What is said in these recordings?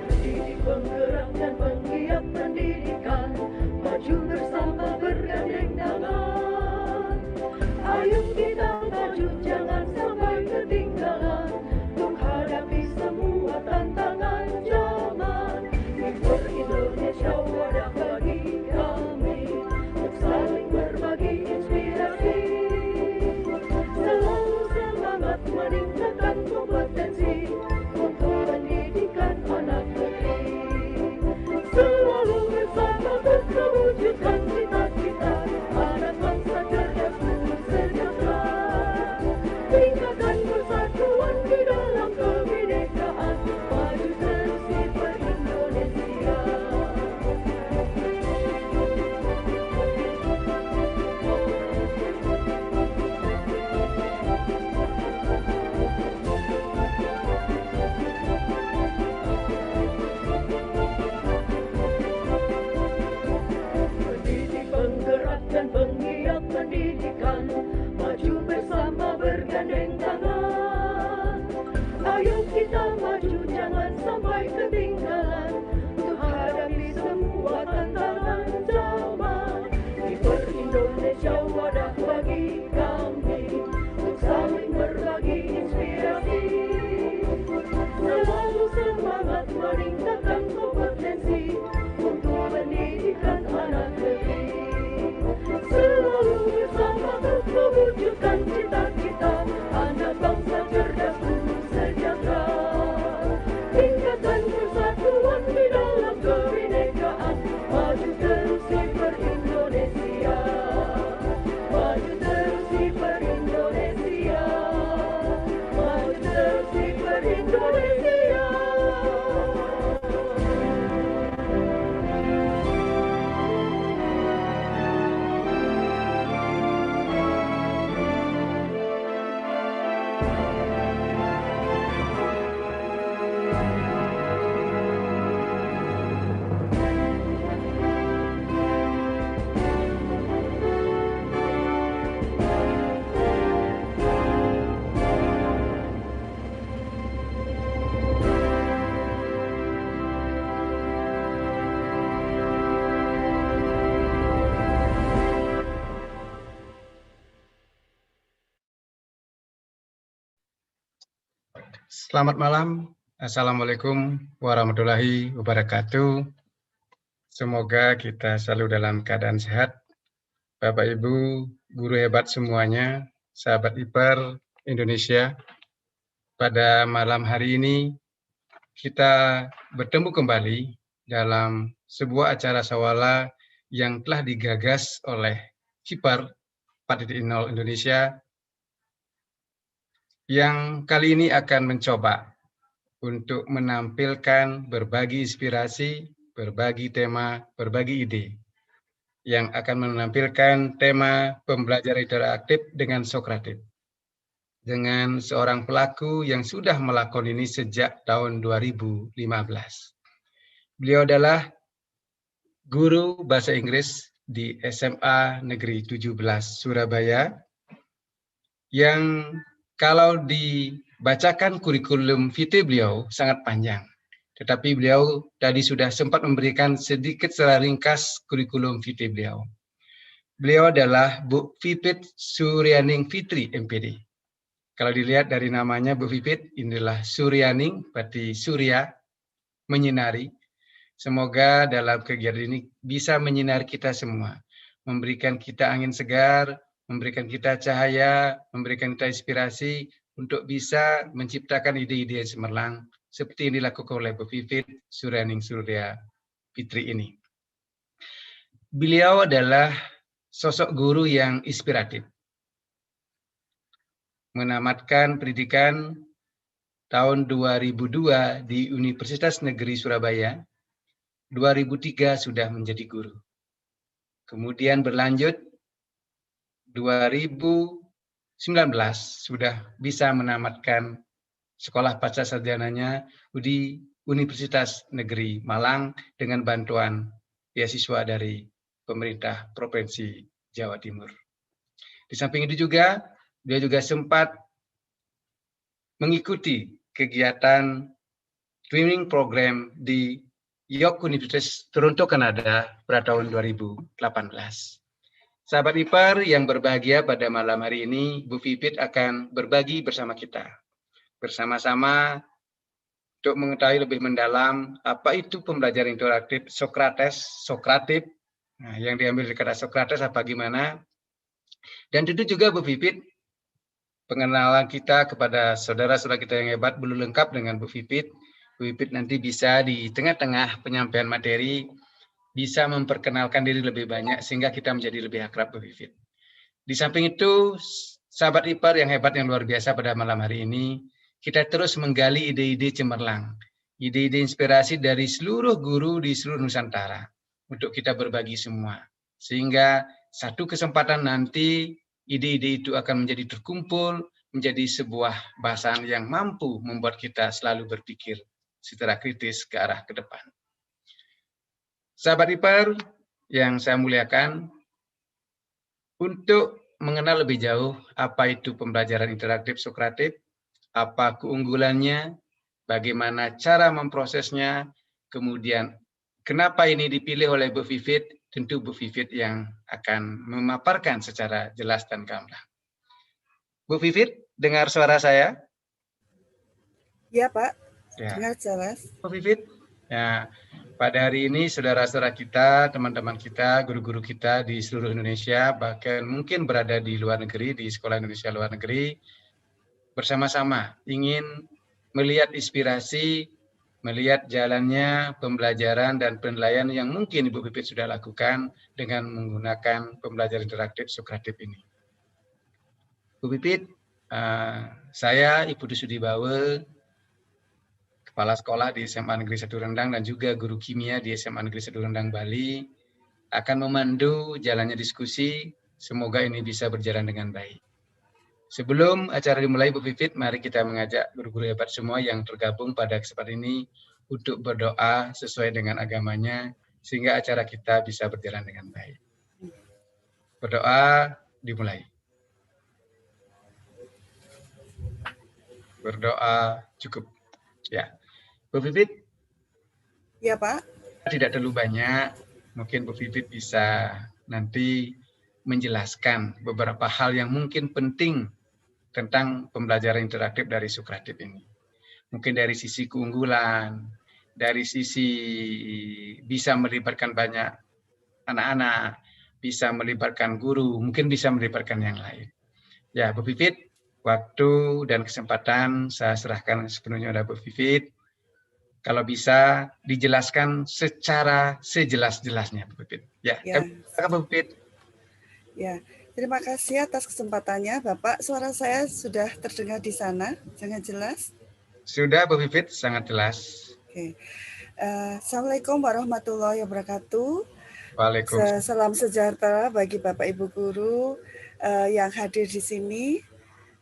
Mendidik penggerak dan penggiat pendidikan, maju bersama bergandeng tangan. Ayo kita maju, jangan sampai ketinggalan, menghadapi semua tantangan zaman. Mimpi Indonesia wadah bagi kami, untuk saling berbagi inspirasi. Selalu semangat meningkatkan kompetensi untuk pendidikan anak negeri. Selalu bersama untuk mewujudkan cita-cita anak bangsa cerdas dan sejahtera. Tingkatkan persatuan di dalam kebinekaan, maju terus di per-Indonesia. Mendidik penggerak dan penggiat pendidikan, maju bersama bergandeng tangan. Ayo kita maju, jangan sampai ketinggalan, untuk hadapi semua tantangan zaman. Di per-Indonesia wadah bagi kami, untuk saling berbagi inspirasi. Selalu semangat meningkatkan kompetensi untuk pendidikan anak negeri. Selalu bersama untuk mewujudkan cita-cita anak bangsa cerdas dan sejahtera. Tingkatkan persatuan di dalam kebinekaan, maju terus di per-Indonesia. Maju terus di per-Indonesia. Maju terus di per-Indonesia. Selamat malam. Assalamualaikum warahmatullahi wabarakatuh. Semoga kita selalu dalam keadaan sehat. Bapak Ibu, guru hebat semuanya, sahabat IPAR Indonesia. Pada malam hari ini kita bertemu kembali dalam sebuah acara sawala yang telah digagas oleh IPAR 4.0 Indonesia, yang kali ini akan mencoba untuk menampilkan berbagi inspirasi, berbagi tema, berbagi ide, yang akan menampilkan tema pembelajaran interaktif dengan Sokratif, dengan seorang pelaku yang sudah melakukan ini sejak tahun 2015. Beliau adalah guru bahasa Inggris di SMA Negeri 17 Surabaya, yang kalau dibacakan kurikulum vitae beliau sangat panjang, tetapi beliau tadi sudah sempat memberikan sedikit secara ringkas kurikulum vitae beliau. Beliau adalah Bu Pipit Suryaning Fitri, MPD. Kalau dilihat dari namanya Bu Pipit, inilah Suryaning, berarti surya, menyinari. Semoga dalam kegiatan ini bisa menyinari kita semua, memberikan kita angin segar, memberikan kita cahaya, memberikan kita inspirasi untuk bisa menciptakan ide-ide yang cemerlang seperti yang dilakukan oleh Bu Pipit Suryaning Surya Fitri ini. Beliau adalah sosok guru yang inspiratif. Menamatkan pendidikan tahun 2002 di Universitas Negeri Surabaya, 2003 sudah menjadi guru. Kemudian berlanjut 2019 sudah bisa menamatkan sekolah pasca sarjananya di Universitas Negeri Malang dengan bantuan beasiswa dari pemerintah Provinsi Jawa Timur. Di samping itu juga, dia juga sempat mengikuti kegiatan training program di York University Toronto, Kanada pada tahun 2018. Sahabat IPAR yang berbahagia, pada malam hari ini Bu Vivit akan berbagi bersama kita. Bersama-sama untuk mengetahui lebih mendalam apa itu pembelajaran interaktif Sokratif, nah, yang diambil dari kata Sokrates apa gimana. Dan tentu juga Bu Vivit, pengenalan kita kepada saudara-saudara kita yang hebat belum lengkap dengan Bu Vivit. Bu Vivit nanti bisa di tengah-tengah penyampaian materi bisa memperkenalkan diri lebih banyak sehingga kita menjadi lebih akrab Bu Vivit. Di samping itu, sahabat IPAR yang hebat yang luar biasa, pada malam hari ini kita terus menggali ide-ide cemerlang, ide-ide inspirasi dari seluruh guru di seluruh Nusantara untuk kita berbagi semua. Sehingga satu kesempatan nanti ide-ide itu akan menjadi terkumpul, menjadi sebuah bahasan yang mampu membuat kita selalu berpikir secara kritis ke arah ke depan. Sahabat IPAR yang saya muliakan, untuk mengenal lebih jauh apa itu pembelajaran interaktif Sokratif, apa keunggulannya, bagaimana cara memprosesnya, kemudian kenapa ini dipilih oleh Bu Vivit, tentu Bu Vivit yang akan memaparkan secara jelas dan gamblang. Bu Vivit, dengar suara saya? Ya, Pak. Ya. Dengar jelas. Bu Vivit, ya, pada hari ini saudara-saudara kita, teman-teman kita, guru-guru kita di seluruh Indonesia, bahkan mungkin berada di luar negeri, di Sekolah Indonesia Luar Negeri, bersama-sama ingin melihat inspirasi, melihat jalannya pembelajaran dan penilaian yang mungkin Ibu Vivit sudah lakukan dengan menggunakan pembelajaran interaktif Sokratif ini. Bu Vivit, saya Ibu Dusudibawe, Kepala Sekolah di SMA Negeri 1 Rendang dan juga guru kimia di SMA Negeri 1 Rendang Bali, akan memandu jalannya diskusi. Semoga ini bisa berjalan dengan baik. Sebelum acara dimulai, Bu Vivit, mari kita mengajak guru-guru hebat semua yang tergabung pada kesempatan ini untuk berdoa sesuai dengan agamanya, sehingga acara kita bisa berjalan dengan baik. Berdoa dimulai. Berdoa cukup. Ya, Bu Vivit. Ya, Pak. Tidak terlalu banyak, mungkin Bu Vivit bisa nanti menjelaskan beberapa hal yang mungkin penting tentang pembelajaran interaktif dari Sokratif ini. Mungkin dari sisi keunggulan, dari sisi bisa melibatkan banyak anak-anak, bisa melibatkan guru, mungkin bisa melibatkan yang lain. Ya, Bu Vivit, waktu dan kesempatan saya serahkan sepenuhnya pada Bu Vivit. Kalau bisa dijelaskan secara sejelas-jelasnya, Bu Vivit. Ya, Bu Vivit. Ya, terima kasih atas kesempatannya, Bapak. Suara saya sudah terdengar di sana, sangat jelas? Sudah, Bu Vivit, sangat jelas. Oke. Assalamualaikum warahmatullahi wabarakatuh. Waalaikumsalam. Salam sejahtera bagi Bapak Ibu guru yang hadir di sini.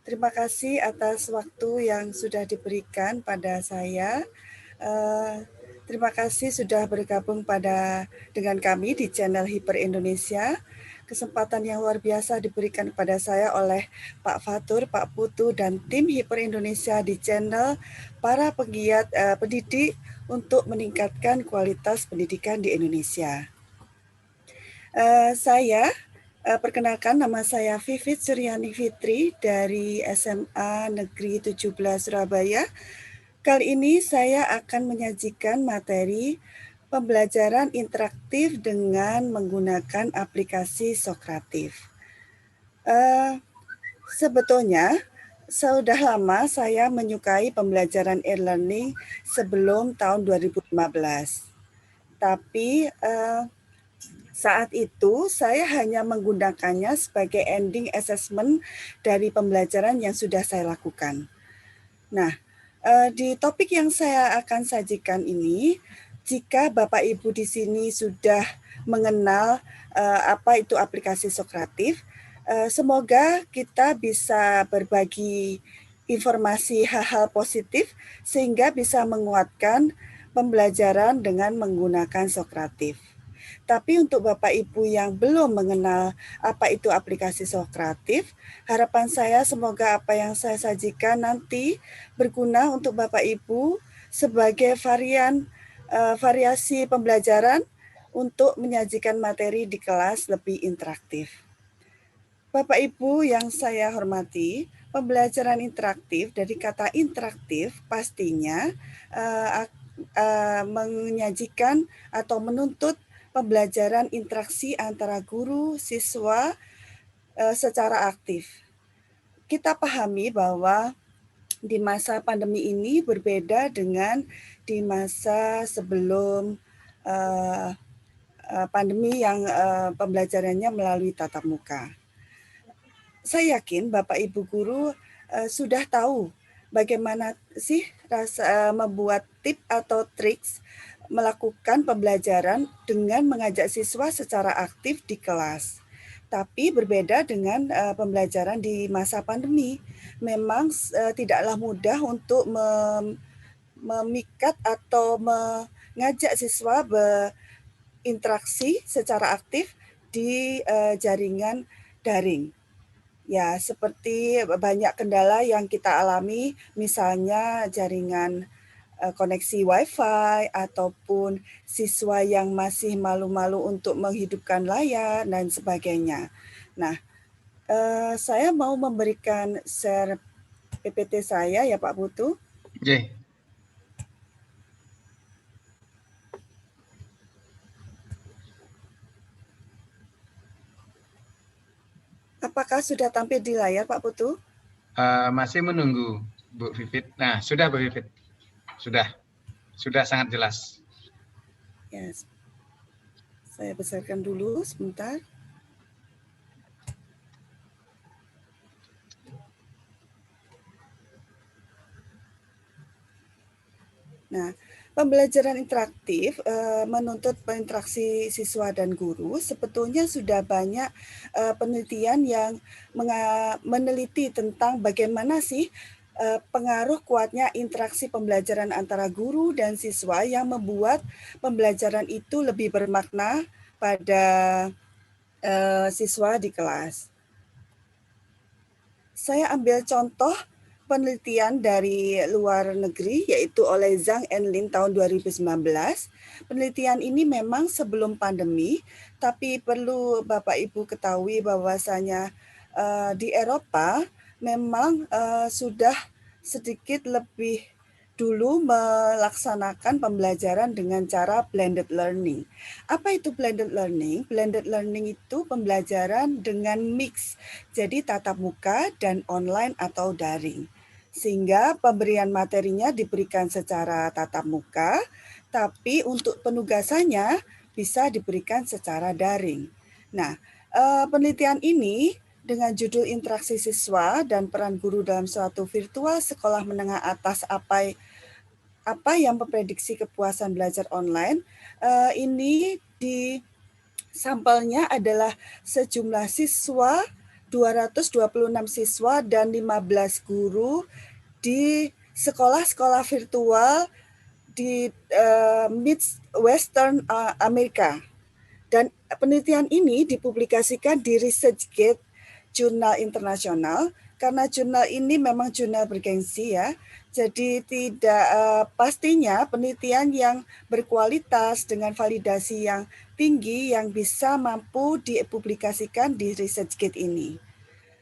Terima kasih atas waktu yang sudah diberikan pada saya. Terima kasih sudah bergabung dengan kami di channel HIPER Indonesia. Kesempatan yang luar biasa diberikan kepada saya oleh Pak Fatur, Pak Putu, dan tim HIPER Indonesia di channel para penggiat pendidik untuk meningkatkan kualitas pendidikan di Indonesia. Perkenalkan, nama saya Vivit Suryani Fitri dari SMA Negeri 17 Surabaya. Kali ini saya akan menyajikan materi pembelajaran interaktif dengan menggunakan aplikasi Sokratif. Sebetulnya sudah lama saya menyukai pembelajaran e-learning sebelum tahun 2015. Tapi saat itu saya hanya menggunakannya sebagai ending assessment dari pembelajaran yang sudah saya lakukan. Nah, di topik yang saya akan sajikan ini, jika Bapak Ibu di sini sudah mengenal apa itu aplikasi Sokratif, semoga kita bisa berbagi informasi hal-hal positif sehingga bisa menguatkan pembelajaran dengan menggunakan Sokratif. Tapi untuk Bapak Ibu yang belum mengenal apa itu aplikasi Sokratif, harapan saya semoga apa yang saya sajikan nanti berguna untuk Bapak Ibu sebagai variasi pembelajaran untuk menyajikan materi di kelas lebih interaktif. Bapak Ibu yang saya hormati, pembelajaran interaktif dari kata interaktif pastinya menyajikan atau menuntut pembelajaran interaksi antara guru, siswa secara aktif. Kita pahami bahwa di masa pandemi ini berbeda dengan di masa sebelum pandemi yang pembelajarannya melalui tatap muka. Saya yakin Bapak Ibu guru sudah tahu bagaimana sih membuat tip atau triks melakukan pembelajaran dengan mengajak siswa secara aktif di kelas. Tapi berbeda dengan pembelajaran di masa pandemi. Memang tidaklah mudah untuk memikat atau mengajak siswa berinteraksi secara aktif di jaringan daring. Ya, seperti banyak kendala yang kita alami, misalnya jaringan koneksi Wi-Fi ataupun siswa yang masih malu-malu untuk menghidupkan layar dan sebagainya. Nah, saya mau memberikan share PPT saya ya Pak Putu. Oke. Apakah sudah tampil di layar Pak Putu? Masih menunggu Bu Vivit. Nah, sudah Bu Vivit. Sudah sangat jelas. Yes. Saya besarkan dulu sebentar. Nah, pembelajaran interaktif menuntut interaksi siswa dan guru. Sebetulnya sudah banyak penelitian yang meneliti tentang bagaimana sih pengaruh kuatnya interaksi pembelajaran antara guru dan siswa yang membuat pembelajaran itu lebih bermakna pada siswa di kelas. Saya ambil contoh penelitian dari luar negeri, yaitu oleh Zhang and Lin tahun 2019. Penelitian ini memang sebelum pandemi, tapi perlu Bapak Ibu ketahui bahwasanya di Eropa memang sudah sedikit lebih dulu melaksanakan pembelajaran dengan cara blended learning. Apa itu blended learning? Blended learning itu pembelajaran dengan mix, jadi tatap muka dan online atau daring. Sehingga pemberian materinya diberikan secara tatap muka, tapi untuk penugasannya bisa diberikan secara daring. Nah, penelitian ini dengan judul interaksi siswa dan peran guru dalam suatu virtual sekolah menengah atas apa yang memprediksi kepuasan belajar online, ini di sampelnya adalah sejumlah siswa, 226 siswa dan 15 guru di sekolah-sekolah virtual di Midwestern Amerika. Dan penelitian ini dipublikasikan di ResearchGate jurnal internasional, karena jurnal ini memang jurnal bergengsi ya. Jadi tidak pastinya penelitian yang berkualitas dengan validasi yang tinggi yang bisa mampu dipublikasikan di ResearchGate ini.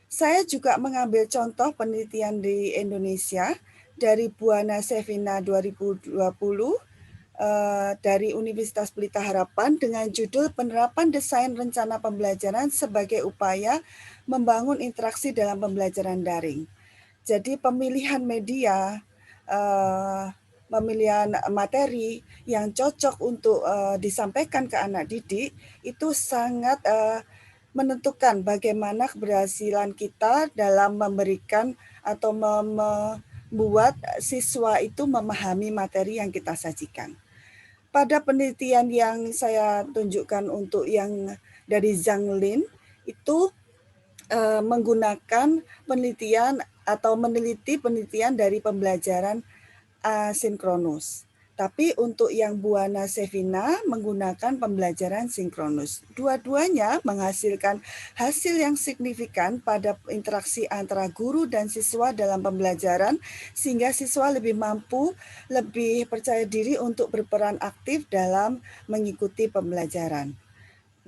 Saya juga mengambil contoh penelitian di Indonesia dari Buana Sevina 2020 dari Universitas Pelita Harapan dengan judul Penerapan Desain Rencana Pembelajaran sebagai Upaya Membangun Interaksi dalam Pembelajaran Daring. Jadi pemilihan media, pemilihan materi yang cocok untuk disampaikan ke anak didik itu sangat menentukan bagaimana keberhasilan kita dalam memberikan atau membuat siswa itu memahami materi yang kita sajikan. Pada penelitian yang saya tunjukkan untuk yang dari Zhang Lin itu menggunakan penelitian atau meneliti penelitian dari pembelajaran asinkronus. Tapi untuk yang Buana Sevina menggunakan pembelajaran sinkronus. Dua-duanya menghasilkan hasil yang signifikan pada interaksi antara guru dan siswa dalam pembelajaran, sehingga siswa lebih mampu, lebih percaya diri untuk berperan aktif dalam mengikuti pembelajaran.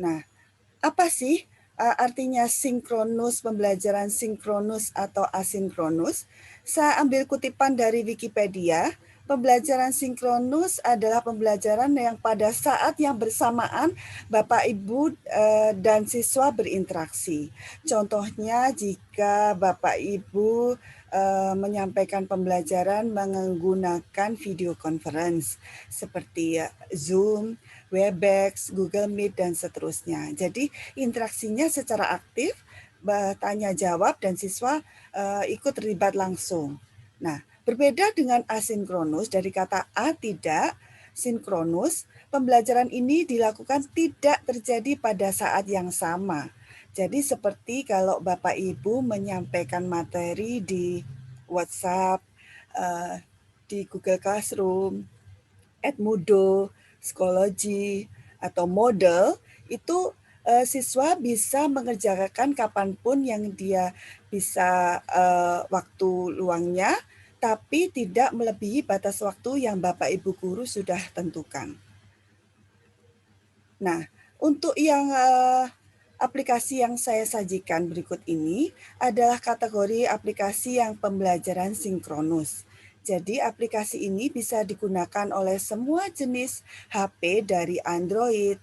Nah, apa sih artinya sinkronus, pembelajaran sinkronus atau asinkronus? Saya ambil kutipan dari Wikipedia. Pembelajaran sinkronus adalah pembelajaran yang pada saat yang bersamaan Bapak, Ibu, dan siswa berinteraksi. Contohnya jika Bapak, Ibu menyampaikan pembelajaran menggunakan video conference seperti Zoom, Webex, Google Meet, dan seterusnya. Jadi interaksinya secara aktif, tanya jawab, dan siswa ikut terlibat langsung. Nah, berbeda dengan asinkronus, dari kata a tidak, sinkronus, pembelajaran ini dilakukan tidak terjadi pada saat yang sama. Jadi seperti kalau Bapak Ibu menyampaikan materi di WhatsApp, di Google Classroom, Edmodo, Schoology, atau Moodle, itu siswa bisa mengerjakan kapanpun yang dia bisa waktu luangnya, tapi tidak melebihi batas waktu yang Bapak Ibu guru sudah tentukan. Nah, untuk yang aplikasi yang saya sajikan berikut ini adalah kategori aplikasi yang pembelajaran sinkronus. Jadi aplikasi ini bisa digunakan oleh semua jenis HP dari Android,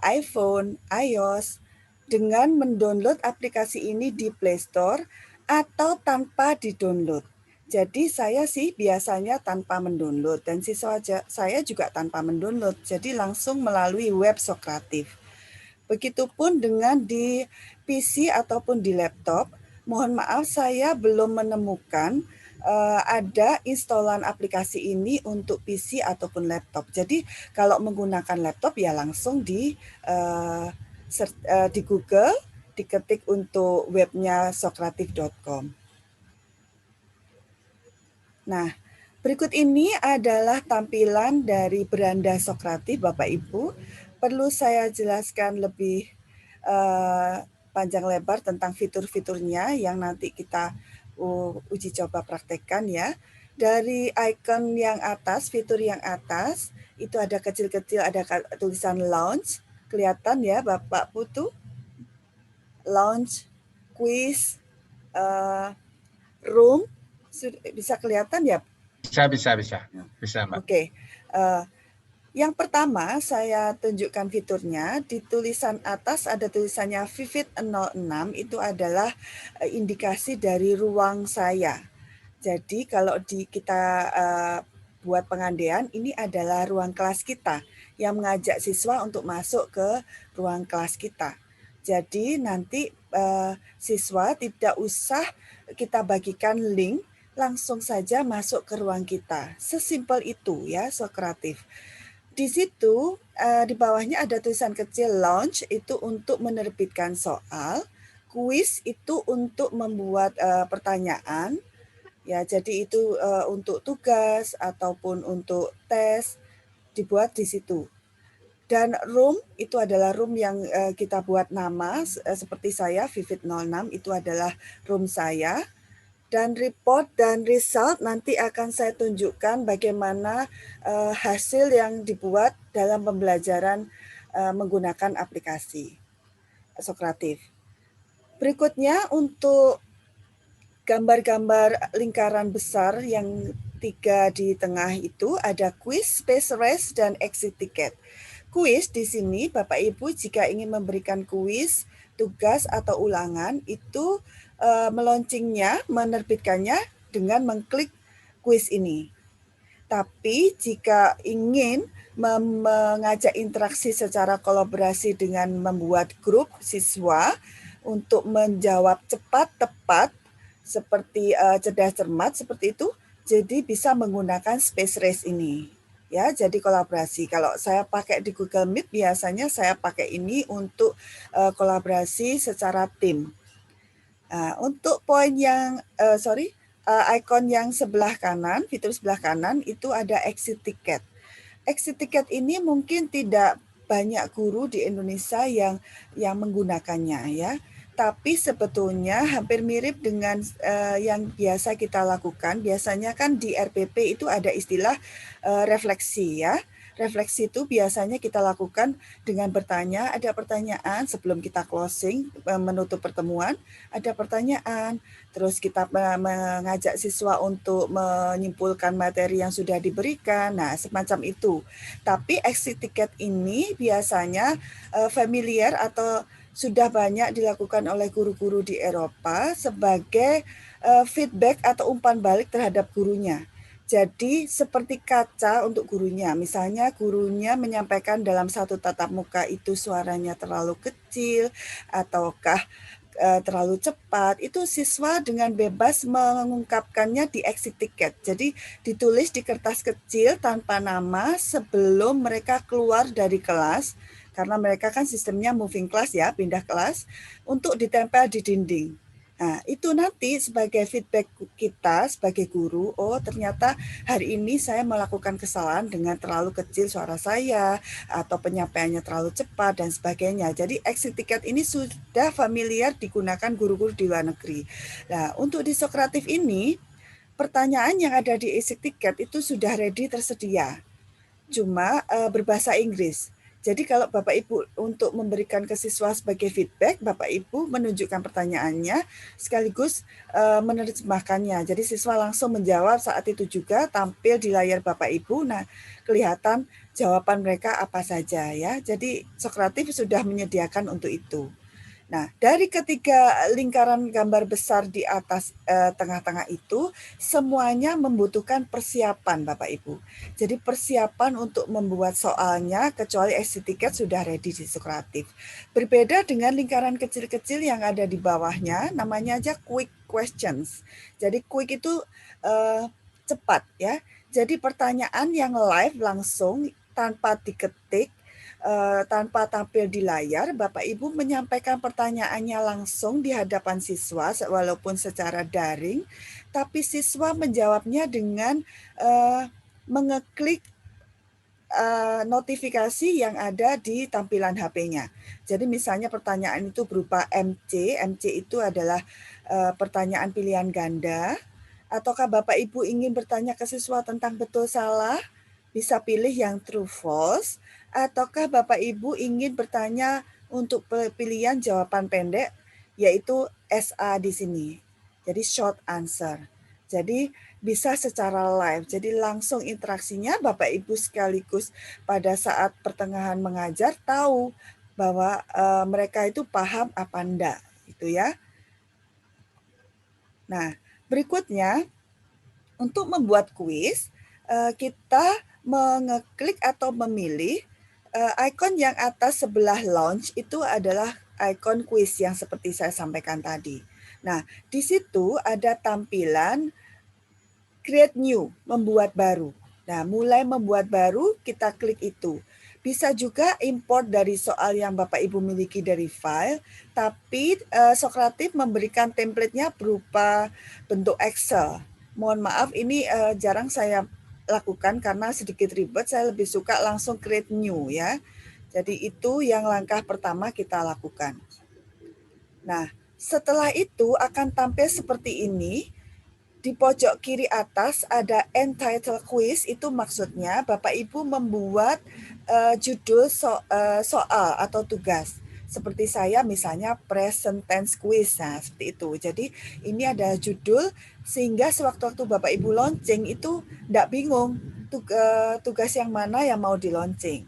iPhone, iOS, dengan mendownload aplikasi ini di Play Store atau tanpa di-download. Jadi saya sih biasanya tanpa mendownload, dan siswa saya juga tanpa mendownload, jadi langsung melalui web Sokratif. Begitupun dengan di PC ataupun di laptop. Mohon maaf saya belum menemukan ada instalan aplikasi ini untuk PC ataupun laptop. Jadi kalau menggunakan laptop ya langsung di Google, diketik untuk webnya sokratif.com. Nah, berikut ini adalah tampilan dari beranda Sokratif, Bapak Ibu. Perlu saya jelaskan lebih panjang lebar tentang fitur-fiturnya yang nanti kita uji coba praktekkan ya. Dari icon yang atas, fitur yang atas, itu ada kecil-kecil, ada tulisan launch. Kelihatan ya Bapak Putu? Launch, quiz, room, bisa kelihatan ya? Bisa, Mbak. Oke. Yang pertama saya tunjukkan fiturnya. Di tulisan atas ada tulisannya Vivid 06, itu adalah indikasi dari ruang saya. Jadi kalau kita buat pengandaian, ini adalah ruang kelas kita yang mengajak siswa untuk masuk ke ruang kelas kita. Jadi nanti siswa tidak usah kita bagikan link, langsung saja masuk ke ruang kita. Sesimpel itu ya Sokratif. Di situ di bawahnya ada tulisan kecil launch, itu untuk menerbitkan soal, quiz itu untuk membuat pertanyaan, ya jadi itu untuk tugas ataupun untuk tes dibuat di situ. Dan room itu adalah room yang kita buat nama, seperti saya Vivid 06 itu adalah room saya. Dan report dan result nanti akan saya tunjukkan bagaimana hasil yang dibuat dalam pembelajaran menggunakan aplikasi Sokratif. Berikutnya untuk gambar-gambar lingkaran besar yang 3 di tengah itu ada quiz, space race, dan exit ticket. Kuis di sini Bapak Ibu jika ingin memberikan kuis, tugas atau ulangan itu meluncingnya, menerbitkannya dengan mengklik kuis ini. Tapi jika ingin mengajak interaksi secara kolaborasi dengan membuat grup siswa untuk menjawab cepat, tepat, seperti cerdas cermat, seperti itu, jadi bisa menggunakan space race ini. Ya, jadi kolaborasi. Kalau saya pakai di Google Meet, biasanya saya pakai ini untuk kolaborasi secara tim. Untuk poin yang, Icon yang sebelah kanan, fitur sebelah kanan itu ada exit ticket. Exit ticket ini mungkin tidak banyak guru di Indonesia yang menggunakannya ya. Tapi sebetulnya hampir mirip dengan yang biasa kita lakukan. Biasanya kan di RPP itu ada istilah refleksi ya. Refleksi itu biasanya kita lakukan dengan bertanya, ada pertanyaan sebelum kita closing, menutup pertemuan, ada pertanyaan, terus kita mengajak siswa untuk menyimpulkan materi yang sudah diberikan, nah semacam itu. Tapi exit ticket ini biasanya familiar atau sudah banyak dilakukan oleh guru-guru di Eropa sebagai feedback atau umpan balik terhadap gurunya. Jadi seperti kaca untuk gurunya, misalnya gurunya menyampaikan dalam satu tatap muka itu suaranya terlalu kecil, ataukah terlalu cepat, itu siswa dengan bebas mengungkapkannya di exit ticket. Jadi ditulis di kertas kecil tanpa nama sebelum mereka keluar dari kelas, karena mereka kan sistemnya moving class ya, pindah kelas, untuk ditempel di dinding. Nah, itu nanti sebagai feedback kita sebagai guru, oh ternyata hari ini saya melakukan kesalahan dengan terlalu kecil suara saya, atau penyampaiannya terlalu cepat, dan sebagainya. Jadi exit ticket ini sudah familiar digunakan guru-guru di luar negeri. Nah, untuk di Sokratif ini, pertanyaan yang ada di exit ticket itu sudah ready tersedia, cuma berbahasa Inggris. Jadi kalau Bapak Ibu untuk memberikan ke siswa sebagai feedback, Bapak Ibu menunjukkan pertanyaannya sekaligus menerjemahkannya. Jadi siswa langsung menjawab saat itu juga, tampil di layar Bapak Ibu. Nah, kelihatan jawaban mereka apa saja ya. Jadi Sokratif sudah menyediakan untuk itu. Nah, dari ketiga lingkaran gambar besar di atas tengah-tengah itu, semuanya membutuhkan persiapan Bapak Ibu. Jadi persiapan untuk membuat soalnya, kecuali exit ticket sudah ready di Sokratif. Berbeda dengan lingkaran kecil-kecil yang ada di bawahnya, namanya aja quick questions. Jadi quick itu cepat ya. Jadi pertanyaan yang live langsung tanpa diketik, tanpa tampil di layar, Bapak Ibu menyampaikan pertanyaannya langsung di hadapan siswa, walaupun secara daring, tapi siswa menjawabnya dengan mengeklik notifikasi yang ada di tampilan HP-nya. Jadi misalnya pertanyaan itu berupa MC, MC itu adalah pertanyaan pilihan ganda, ataukah Bapak Ibu ingin bertanya ke siswa tentang betul salah, bisa pilih yang true false, ataukah Bapak Ibu ingin bertanya untuk pilihan jawaban pendek, yaitu SA di sini. Jadi short answer. Jadi bisa secara live, jadi langsung interaksinya Bapak Ibu sekaligus pada saat pertengahan mengajar tahu bahwa mereka itu paham apa enggak, gitu ya. Nah, berikutnya untuk membuat kuis, kita mengeklik atau memilih ikon yang atas sebelah launch itu adalah ikon kuis yang seperti saya sampaikan tadi. Nah, di situ ada tampilan create new, membuat baru. Nah, mulai membuat baru, kita klik itu. Bisa juga import dari soal yang Bapak Ibu miliki dari file, tapi Sokratif memberikan template-nya berupa bentuk Excel. Mohon maaf, ini jarang saya lakukan karena sedikit ribet, saya lebih suka langsung create new ya. Jadi itu yang langkah pertama kita lakukan. Nah, setelah itu akan tampil seperti ini. Di pojok kiri atas ada entitled quiz, itu maksudnya Bapak Ibu membuat judul soal atau tugas. Seperti saya misalnya present tense quiz, nah seperti itu. Jadi ini ada judul sehingga sewaktu-waktu Bapak Ibu launching itu tidak bingung tugas yang mana yang mau di launching.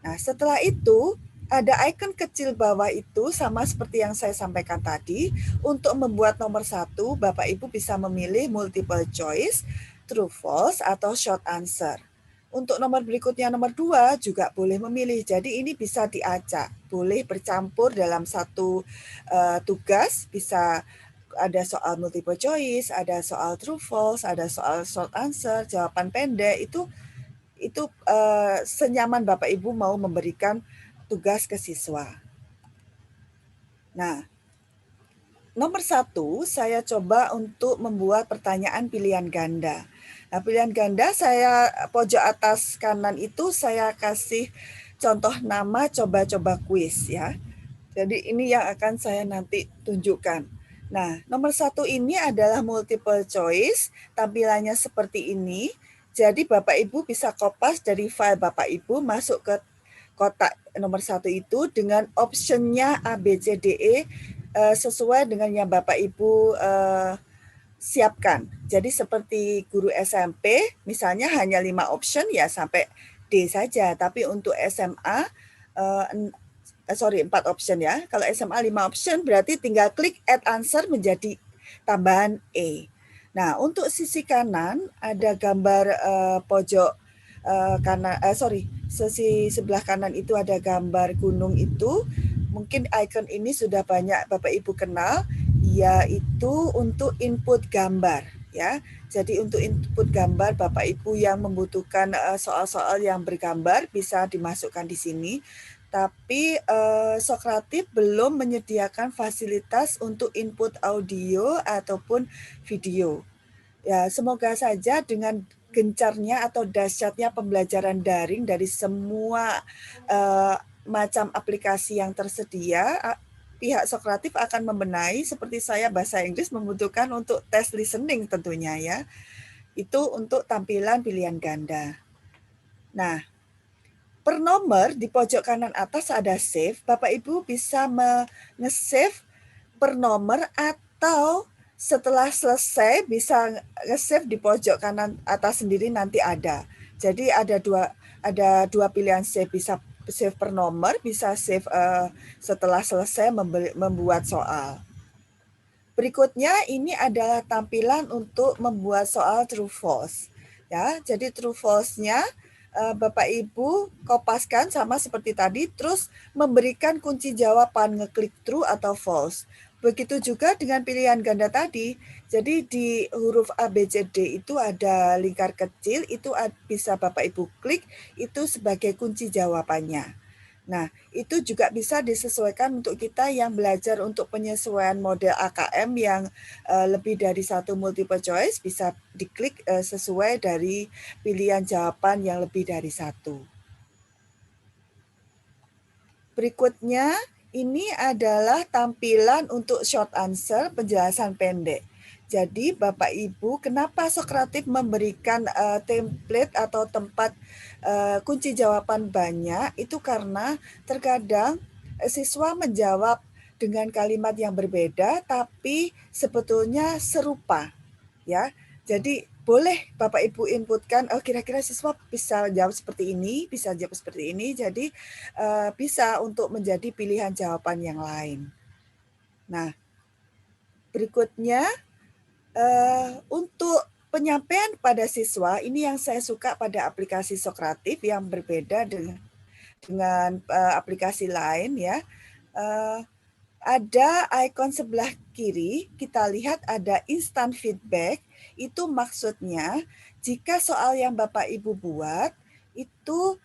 Nah setelah itu ada icon kecil bawah itu sama seperti yang saya sampaikan tadi. Untuk membuat nomor 1, Bapak Ibu bisa memilih multiple choice, true false, atau short answer. Untuk nomor berikutnya, nomor 2 juga boleh memilih. Jadi ini bisa diacak, boleh bercampur dalam satu tugas, bisa ada soal multiple choice, ada soal true false, ada soal short answer, jawaban pendek, itu senyaman Bapak Ibu mau memberikan tugas ke siswa. Nah, nomor 1, saya coba untuk membuat pertanyaan pilihan ganda. Nah, pilihan ganda saya pojok atas kanan itu saya kasih contoh nama coba-coba kuis ya. Jadi ini yang akan saya nanti tunjukkan. Nah, nomor 1 ini adalah multiple choice, tampilannya seperti ini. Jadi Bapak Ibu bisa kopas dari file Bapak Ibu masuk ke kotak nomor 1 itu dengan optionnya A, B, C, D, E sesuai dengan yang Bapak Ibu siapkan. Jadi seperti guru SMP, misalnya hanya 5 option ya sampai D saja. Tapi untuk SMA, 4 option ya. Kalau SMA 5 option berarti tinggal klik add answer menjadi tambahan E. Nah, untuk sisi kanan ada gambar pojok kanan, sisi sebelah kanan itu ada gambar gunung itu. Mungkin icon ini sudah banyak Bapak Ibu kenal, yaitu untuk input gambar ya. Jadi untuk input gambar Bapak Ibu yang membutuhkan soal-soal yang bergambar bisa dimasukkan di sini. Tapi Sokratif belum menyediakan fasilitas untuk input audio ataupun video. Ya, semoga saja dengan gencarnya atau dahsyatnya pembelajaran daring dari semua macam aplikasi yang tersedia, pihak Sokratif akan membenahi seperti saya bahasa Inggris membutuhkan untuk tes listening tentunya ya. Itu untuk tampilan pilihan ganda. Nah, per nomor di pojok kanan atas ada save. Bapak Ibu bisa nge-save per nomor atau setelah selesai bisa nge-save di pojok kanan atas sendiri nanti ada. Jadi ada dua pilihan save, bisa save per nomor, bisa save setelah selesai membuat soal. Berikutnya ini adalah tampilan untuk membuat soal true false. Ya, jadi true false-nya Bapak Ibu kopaskan sama seperti tadi, terus memberikan kunci jawaban, ngeklik true atau false. Begitu juga dengan pilihan ganda tadi. Jadi di huruf A, B, C, D itu ada lingkar kecil, itu bisa Bapak Ibu klik, itu sebagai kunci jawabannya. Nah, itu juga bisa disesuaikan untuk kita yang belajar untuk penyesuaian model AKM yang lebih dari satu multiple choice, bisa diklik sesuai dari pilihan jawaban yang lebih dari satu. Berikutnya, ini adalah tampilan untuk short answer, penjelasan pendek. Jadi Bapak Ibu, kenapa Sokratif memberikan template atau tempat kunci jawaban banyak? Itu karena terkadang siswa menjawab dengan kalimat yang berbeda, tapi sebetulnya serupa, ya. Jadi boleh Bapak Ibu inputkan, kira-kira siswa bisa jawab seperti ini, bisa jawab seperti ini. Jadi bisa untuk menjadi pilihan jawaban yang lain. Nah, berikutnya untuk penyampaian pada siswa, ini yang saya suka pada aplikasi Sokratif yang berbeda dengan aplikasi lain ya. Ada ikon sebelah kiri, kita lihat ada instant feedback. Itu maksudnya jika soal yang Bapak Ibu buat itu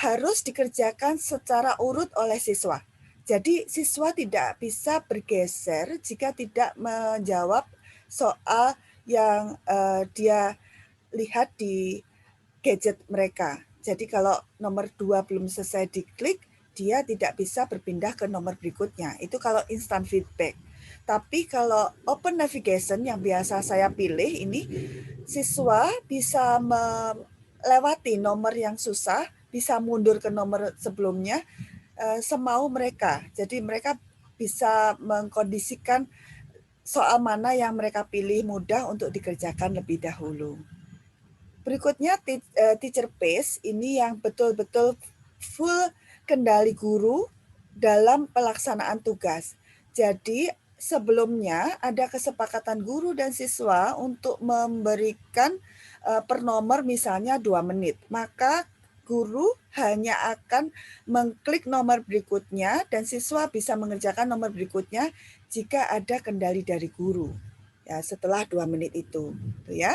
harus dikerjakan secara urut oleh siswa. Jadi siswa tidak bisa bergeser jika tidak menjawab soal yang dia lihat di gadget mereka. Jadi kalau nomor 2 belum selesai diklik, dia tidak bisa berpindah ke nomor berikutnya. Itu kalau instant feedback. Tapi kalau open navigation yang biasa saya pilih ini, siswa bisa melewati nomor yang susah, bisa mundur ke nomor sebelumnya, semau mereka. Jadi mereka bisa mengkondisikan soal mana yang mereka pilih mudah untuk dikerjakan lebih dahulu. Berikutnya teacher pace, ini yang betul-betul full kendali guru dalam pelaksanaan tugas. Jadi sebelumnya ada kesepakatan guru dan siswa untuk memberikan per nomor misalnya 2 menit. Maka guru hanya akan mengklik nomor berikutnya dan siswa bisa mengerjakan nomor berikutnya jika ada kendali dari guru. Ya, setelah 2 menit itu, ya.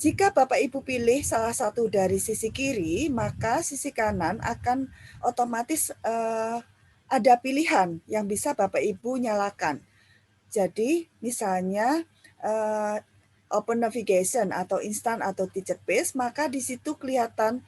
Jika Bapak Ibu pilih salah satu dari sisi kiri, maka sisi kanan akan otomatis ada pilihan yang bisa Bapak Ibu nyalakan. Jadi misalnya Open Navigation atau Instant atau Teacher Base, maka di situ kelihatan,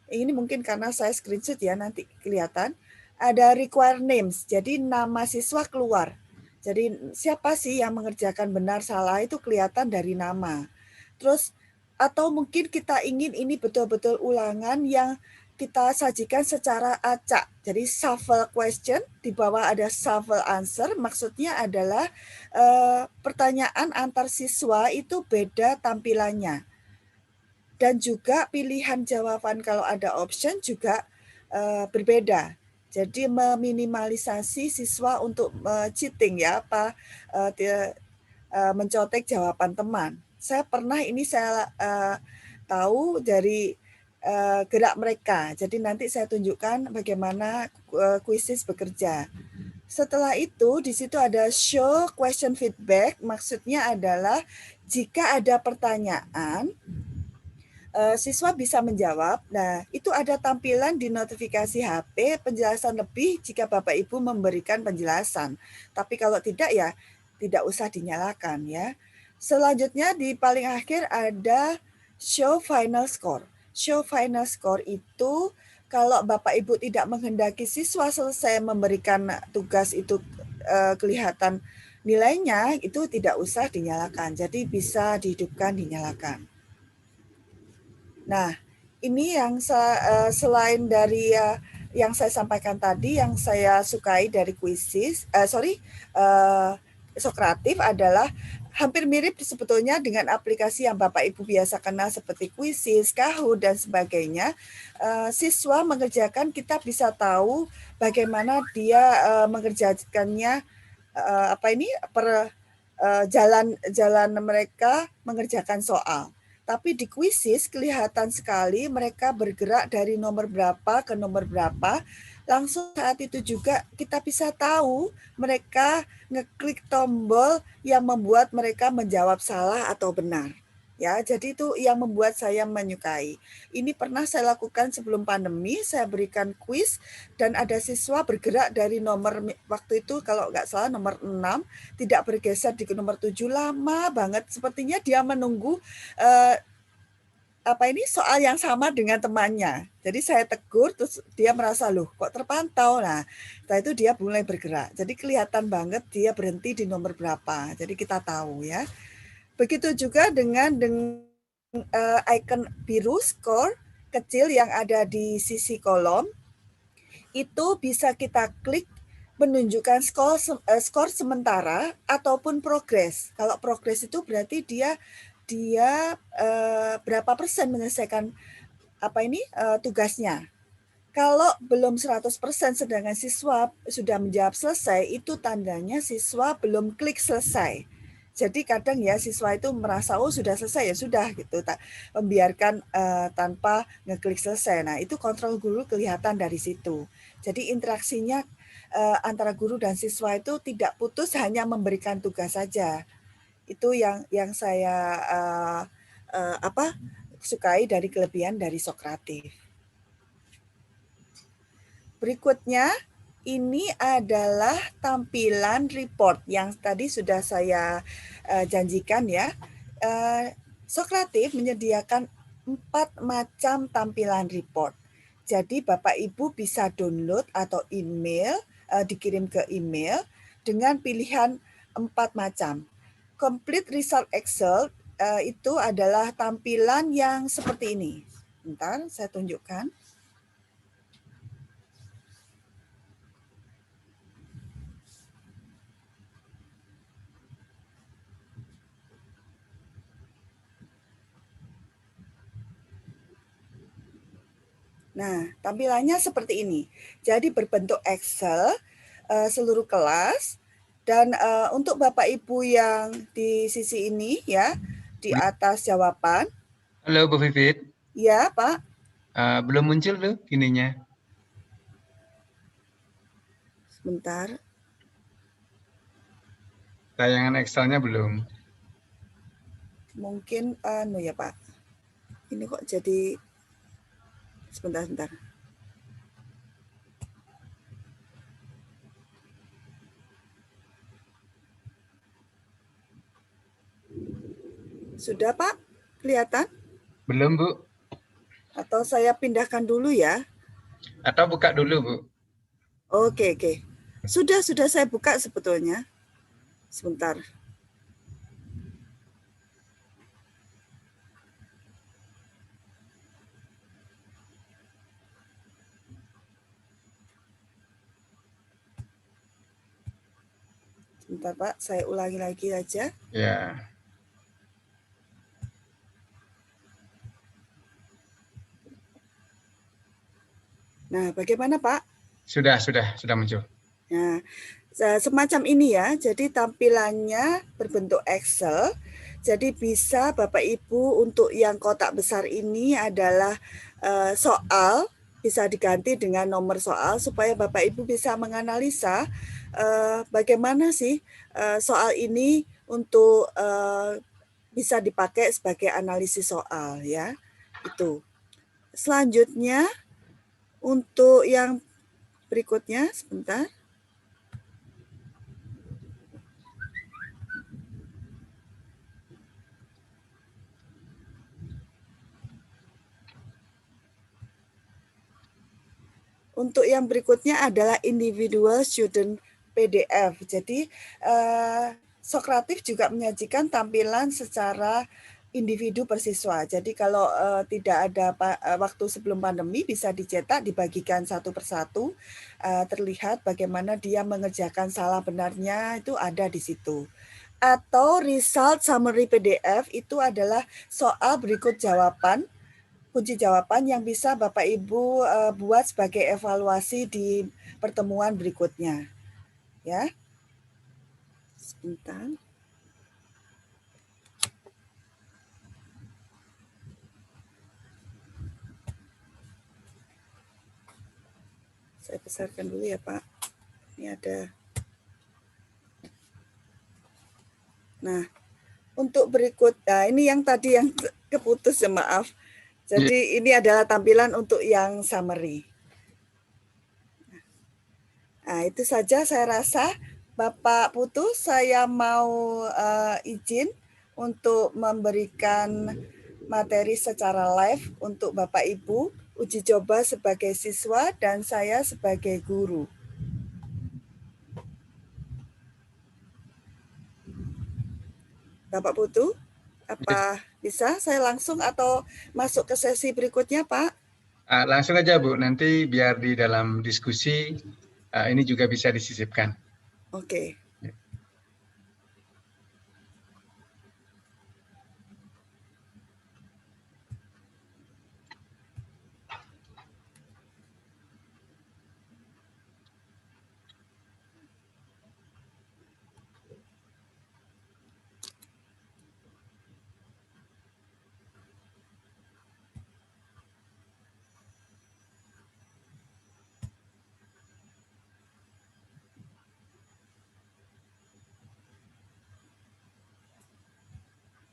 ini mungkin karena saya screenshot ya, nanti kelihatan, ada require names, jadi nama siswa keluar. Jadi siapa sih yang mengerjakan benar salah itu kelihatan dari nama. Terus atau mungkin kita ingin ini betul-betul ulangan yang kita sajikan secara acak. Jadi shuffle question, di bawah ada shuffle answer, maksudnya adalah pertanyaan antar siswa itu beda tampilannya. Dan juga pilihan jawaban kalau ada option juga berbeda. Jadi meminimalisasi siswa untuk cheating ya, mencontek jawaban teman. Saya pernah ini saya tahu dari gerak mereka. Jadi nanti saya tunjukkan bagaimana kuisis bekerja. Setelah itu di situ ada show question feedback, maksudnya adalah jika ada pertanyaan siswa bisa menjawab. Nah, itu ada tampilan di notifikasi HP penjelasan lebih jika Bapak Ibu memberikan penjelasan. Tapi kalau tidak ya tidak usah dinyalakan ya. Selanjutnya di paling akhir ada show final score. Show final score itu kalau Bapak Ibu tidak menghendaki siswa selesai memberikan tugas itu kelihatan nilainya, itu tidak usah dinyalakan. Jadi bisa dihidupkan, dinyalakan. Nah, ini yang selain dari yang saya sampaikan tadi, yang saya sukai dari Sokratif adalah hampir mirip sebetulnya dengan aplikasi yang Bapak Ibu biasa kenal seperti Quizizz, Kahoot, dan sebagainya. Siswa mengerjakan, kita bisa tahu bagaimana dia mengerjakannya, jalan mereka mengerjakan soal. Tapi di Quizizz kelihatan sekali mereka bergerak dari nomor berapa ke nomor berapa. Langsung saat itu juga kita bisa tahu mereka ngeklik tombol yang membuat mereka menjawab salah atau benar. Ya, jadi itu yang membuat saya menyukai. Ini pernah saya lakukan sebelum pandemi, saya berikan kuis dan ada siswa bergerak dari nomor waktu itu kalau nggak salah nomor 6 tidak bergeser di nomor 7, lama banget. Sepertinya dia menunggu soal yang sama dengan temannya. Jadi saya tegur, terus dia merasa loh kok terpantau. Nah, setelah itu dia mulai bergerak. Jadi kelihatan banget dia berhenti di nomor berapa. Jadi kita tahu ya. Begitu juga dengan icon biru skor kecil yang ada di sisi kolom, itu bisa kita klik menunjukkan skor sementara ataupun progres. Kalau progres itu berarti dia berapa persen menyelesaikan tugasnya. Kalau belum 100% sedangkan siswa sudah menjawab selesai, itu tandanya siswa belum klik selesai. Jadi kadang ya siswa itu merasa sudah selesai ya sudah gitu, membiarkan tanpa ngeklik selesai. Nah, itu kontrol guru kelihatan dari situ. Jadi interaksinya antara guru dan siswa itu tidak putus hanya memberikan tugas saja. Itu yang saya sukai dari kelebihan dari Sokratif. Berikutnya, ini adalah tampilan report yang tadi sudah saya janjikan ya. Sokratif menyediakan 4 macam tampilan report. Jadi Bapak Ibu bisa download atau email, dikirim ke email dengan pilihan 4 macam. Complete Result Excel itu adalah tampilan yang seperti ini. Bentar, saya tunjukkan. Nah, tampilannya seperti ini. Jadi berbentuk Excel, seluruh kelas, dan untuk Bapak Ibu yang di sisi ini ya, di atas jawaban. Halo Bu Vivit. Ya, Pak. Belum muncul tuh ininya. Sebentar. Tayangan Excel-nya belum. Mungkin ya Pak. Ini kok jadi sebentar. Sudah, Pak? Kelihatan? Belum, Bu. Atau saya pindahkan dulu ya? Atau buka dulu, Bu. Oke, oke. Sudah saya buka sebetulnya. Sebentar. Sebentar, Pak. Saya ulangi lagi aja. Ya. Nah, bagaimana, Pak? Sudah muncul. Nah, semacam ini ya. Jadi tampilannya berbentuk Excel. Jadi bisa Bapak Ibu untuk yang kotak besar ini adalah soal, bisa diganti dengan nomor soal supaya Bapak Ibu bisa menganalisa bagaimana sih soal ini untuk bisa dipakai sebagai analisis soal ya. Itu. Selanjutnya untuk yang berikutnya sebentar. Untuk yang berikutnya adalah individual student PDF. Jadi Sokratif juga menyajikan tampilan secara individu per siswa. Jadi kalau tidak ada waktu sebelum pandemi bisa dicetak, dibagikan satu persatu, terlihat bagaimana dia mengerjakan salah benarnya itu ada di situ. Atau result summary PDF itu adalah soal berikut jawaban, kunci jawaban yang bisa Bapak Ibu buat sebagai evaluasi di pertemuan berikutnya. Ya. Sebentar. Saya besarkan dulu ya, Pak. Ini ada. Nah, untuk berikut, nah ini yang tadi yang keputus ya, maaf. Jadi ini adalah tampilan untuk yang summary. Nah, itu saja saya rasa. Bapak Putu, saya mau izin untuk memberikan materi secara live untuk Bapak Ibu, uji coba sebagai siswa dan saya sebagai guru. Bapak Putu, apa bisa saya langsung atau masuk ke sesi berikutnya, Pak? Langsung aja, Bu. Nanti biar di dalam diskusi ini juga bisa disisipkan. Oke.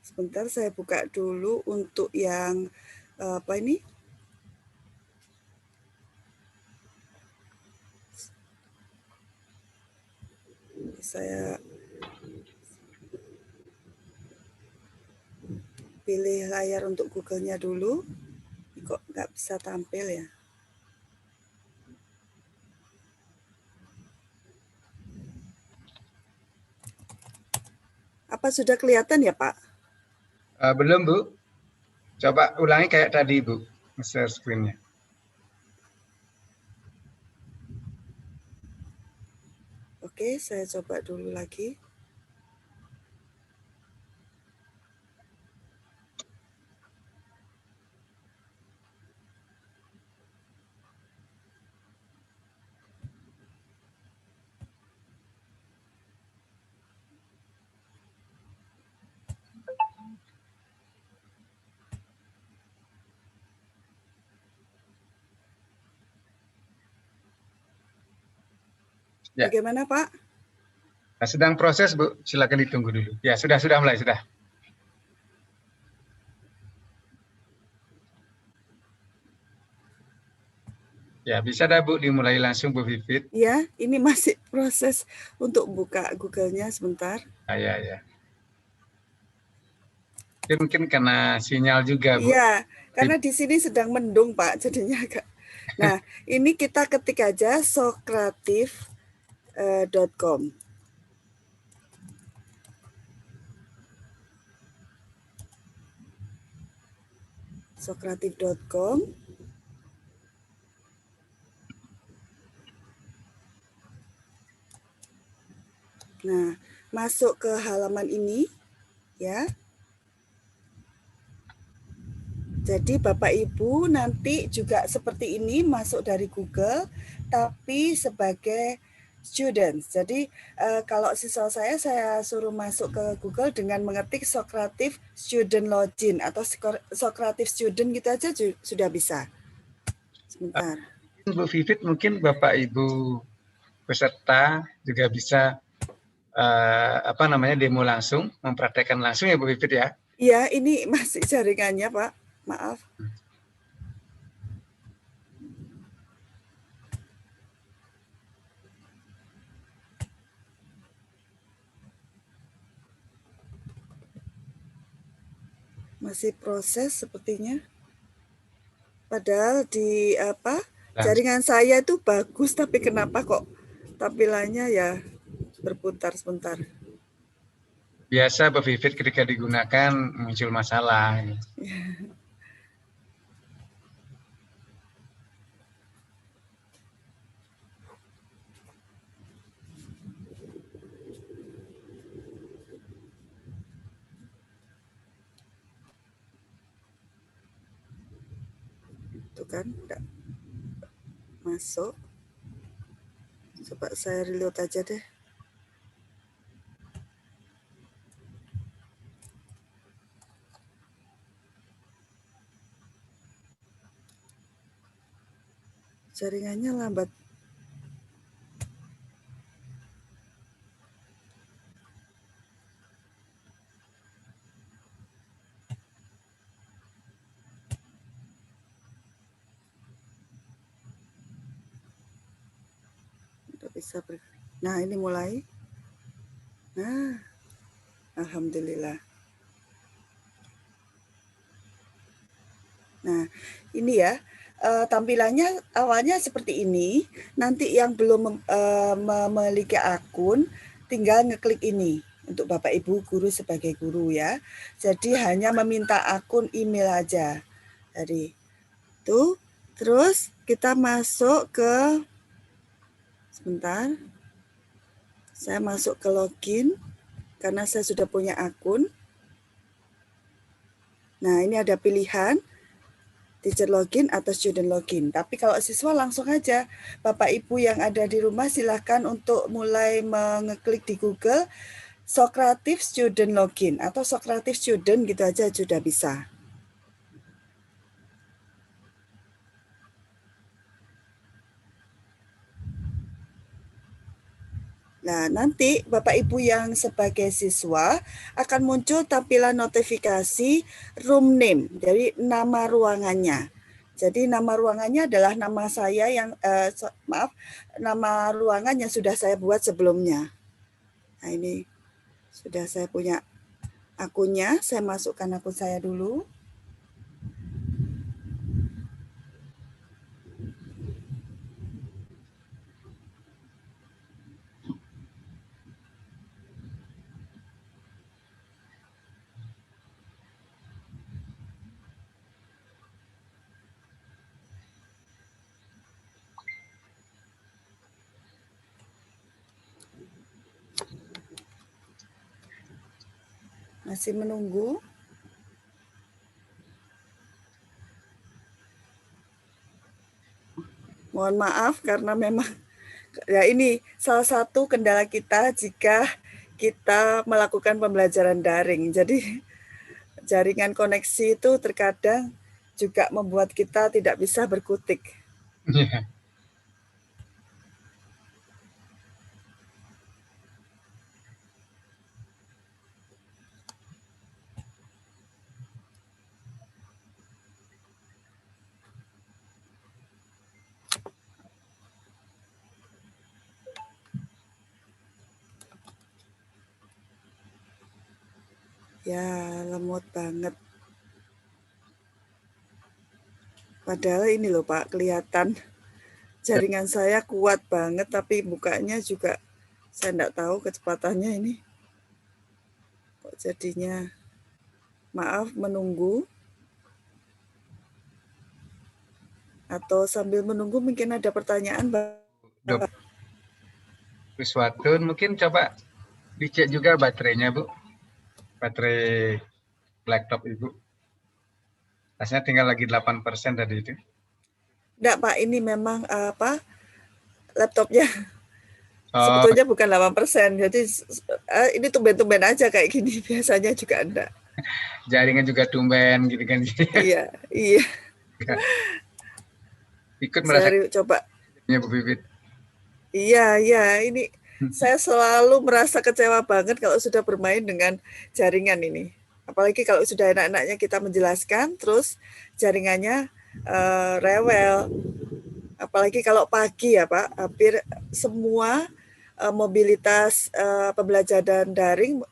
Sebentar saya buka dulu untuk yang apa ini? Saya pilih layar untuk Google-nya dulu. Kok nggak bisa tampil ya? Apa sudah kelihatan ya, Pak? Belum, Bu. Coba ulangi kayak tadi, Bu. Share screen-nya. Oke, saya coba dulu lagi. Ya. Bagaimana, Pak? Sedang proses, Bu. Silakan ditunggu dulu. Ya, sudah mulai, sudah. Ya, bisa dah, Bu, dimulai langsung, Bu Vivit. Ya, ini masih proses untuk buka Google-nya sebentar. Ya. Mungkin karena sinyal juga, Bu. Iya, karena di sini sedang mendung, Pak, jadinya agak. Nah, ini kita ketik aja sokratif.com. Sokratif.com. Nah, masuk ke halaman ini, ya. Jadi Bapak Ibu nanti juga seperti ini masuk dari Google, tapi sebagai student. Jadi kalau siswa saya suruh masuk ke Google dengan mengetik Sokratif Student Login atau Sokratif Student gitu aja sudah bisa. Sebentar. Bu Vivit, mungkin Bapak Ibu peserta juga bisa demo langsung, mempraktekkan langsung ya Bu Vivit ya. Iya, ini masih jaringannya Pak, maaf. Masih proses sepertinya. Padahal di jaringan saya itu bagus, tapi kenapa kok tampilannya ya berputar sebentar. Biasa Bu Vivit ketika digunakan muncul masalah. Itu kan enggak masuk. Coba saya reload aja deh. Jaringannya lambat. Udah bisa Nah, ini mulai. Nah, alhamdulillah. Nah, ini ya. Tampilannya awalnya seperti ini. Nanti yang belum memiliki akun tinggal ngeklik ini untuk Bapak Ibu guru sebagai guru ya. Jadi hanya meminta akun email aja. Jadi tuh, terus kita masuk ke sebentar. Saya masuk ke login karena saya sudah punya akun. Nah, ini ada pilihan teacher login atau student login. Tapi kalau siswa langsung aja, Bapak Ibu yang ada di rumah silahkan untuk mulai mengeklik di Google Sokratif student login atau Sokratif student gitu aja sudah bisa. Nah, nanti Bapak Ibu yang sebagai siswa akan muncul tampilan notifikasi room name, jadi nama ruangannya. Jadi nama ruangannya adalah nama saya yang, nama ruangan yang sudah saya buat sebelumnya. Nah, ini sudah saya punya akunnya, saya masukkan akun saya dulu. Masih menunggu. Mohon maaf karena memang ya ini salah satu kendala kita jika kita melakukan pembelajaran daring. Jadi jaringan koneksi itu terkadang juga membuat kita tidak bisa berkutik. Yeah. Ya, lemot banget. Padahal ini loh Pak, kelihatan jaringan saya kuat banget, tapi bukanya juga saya enggak tahu kecepatannya ini. Kok jadinya, maaf menunggu. Atau sambil menunggu mungkin ada pertanyaan Bapak. Wiswatun, mungkin coba dicek juga baterainya Bu. Baterai laptop Ibu. Rasanya tinggal lagi 8% tadi itu. Enggak Pak, ini memang laptopnya sebetulnya bukan 8%. Jadi ini tumben-tumben aja kayak gini, biasanya juga enggak. Jaringan juga tumben gitu kan. Iya, iya. Ikut merasa coba. Ya Bu Bibit. Iya, ini saya selalu merasa kecewa banget kalau sudah bermain dengan jaringan ini. Apalagi kalau sudah enak-enaknya kita menjelaskan, terus jaringannya rewel. Apalagi kalau pagi ya Pak, hampir semua mobilitas pembelajaran daring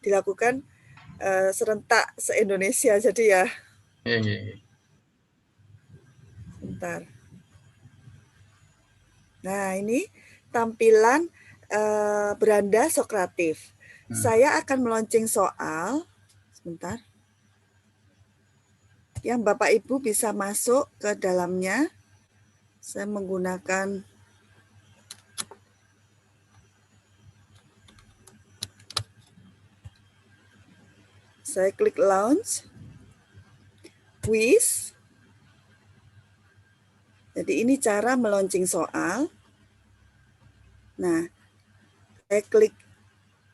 dilakukan serentak se-Indonesia. Jadi ya, sebentar. Nah, ini tampilan beranda Sokratif. Saya akan melonceng soal, sebentar, yang Bapak Ibu bisa masuk ke dalamnya. Saya menggunakan saya klik launch, quiz. Jadi ini cara melonceng soal. Nah, saya klik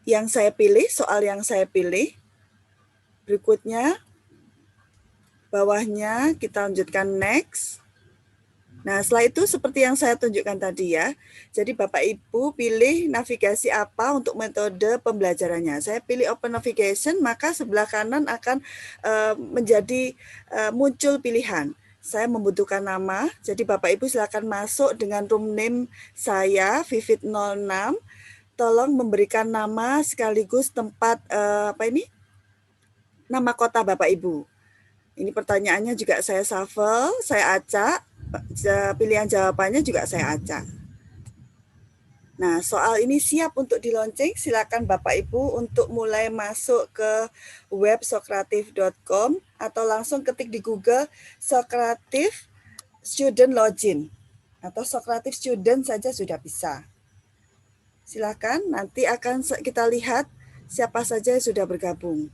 yang saya pilih, soal yang saya pilih. Berikutnya, bawahnya kita lanjutkan next. Nah, setelah itu seperti yang saya tunjukkan tadi ya. Jadi Bapak Ibu pilih navigasi apa untuk metode pembelajarannya. Saya pilih Open Navigation, maka sebelah kanan akan menjadi muncul pilihan. Saya membutuhkan nama, jadi Bapak Ibu silakan masuk dengan room name saya, Vivit06. Tolong memberikan nama sekaligus tempat nama kota Bapak Ibu. Ini pertanyaannya juga saya shuffle, saya acak, pilihan jawabannya juga saya acak. Nah, soal ini siap untuk dilonceng, silakan Bapak Ibu untuk mulai masuk ke web sokratif.com atau langsung ketik di Google Sokratif Student Login atau Sokratif Student saja sudah bisa. Silakan, nanti akan kita lihat siapa saja yang sudah bergabung.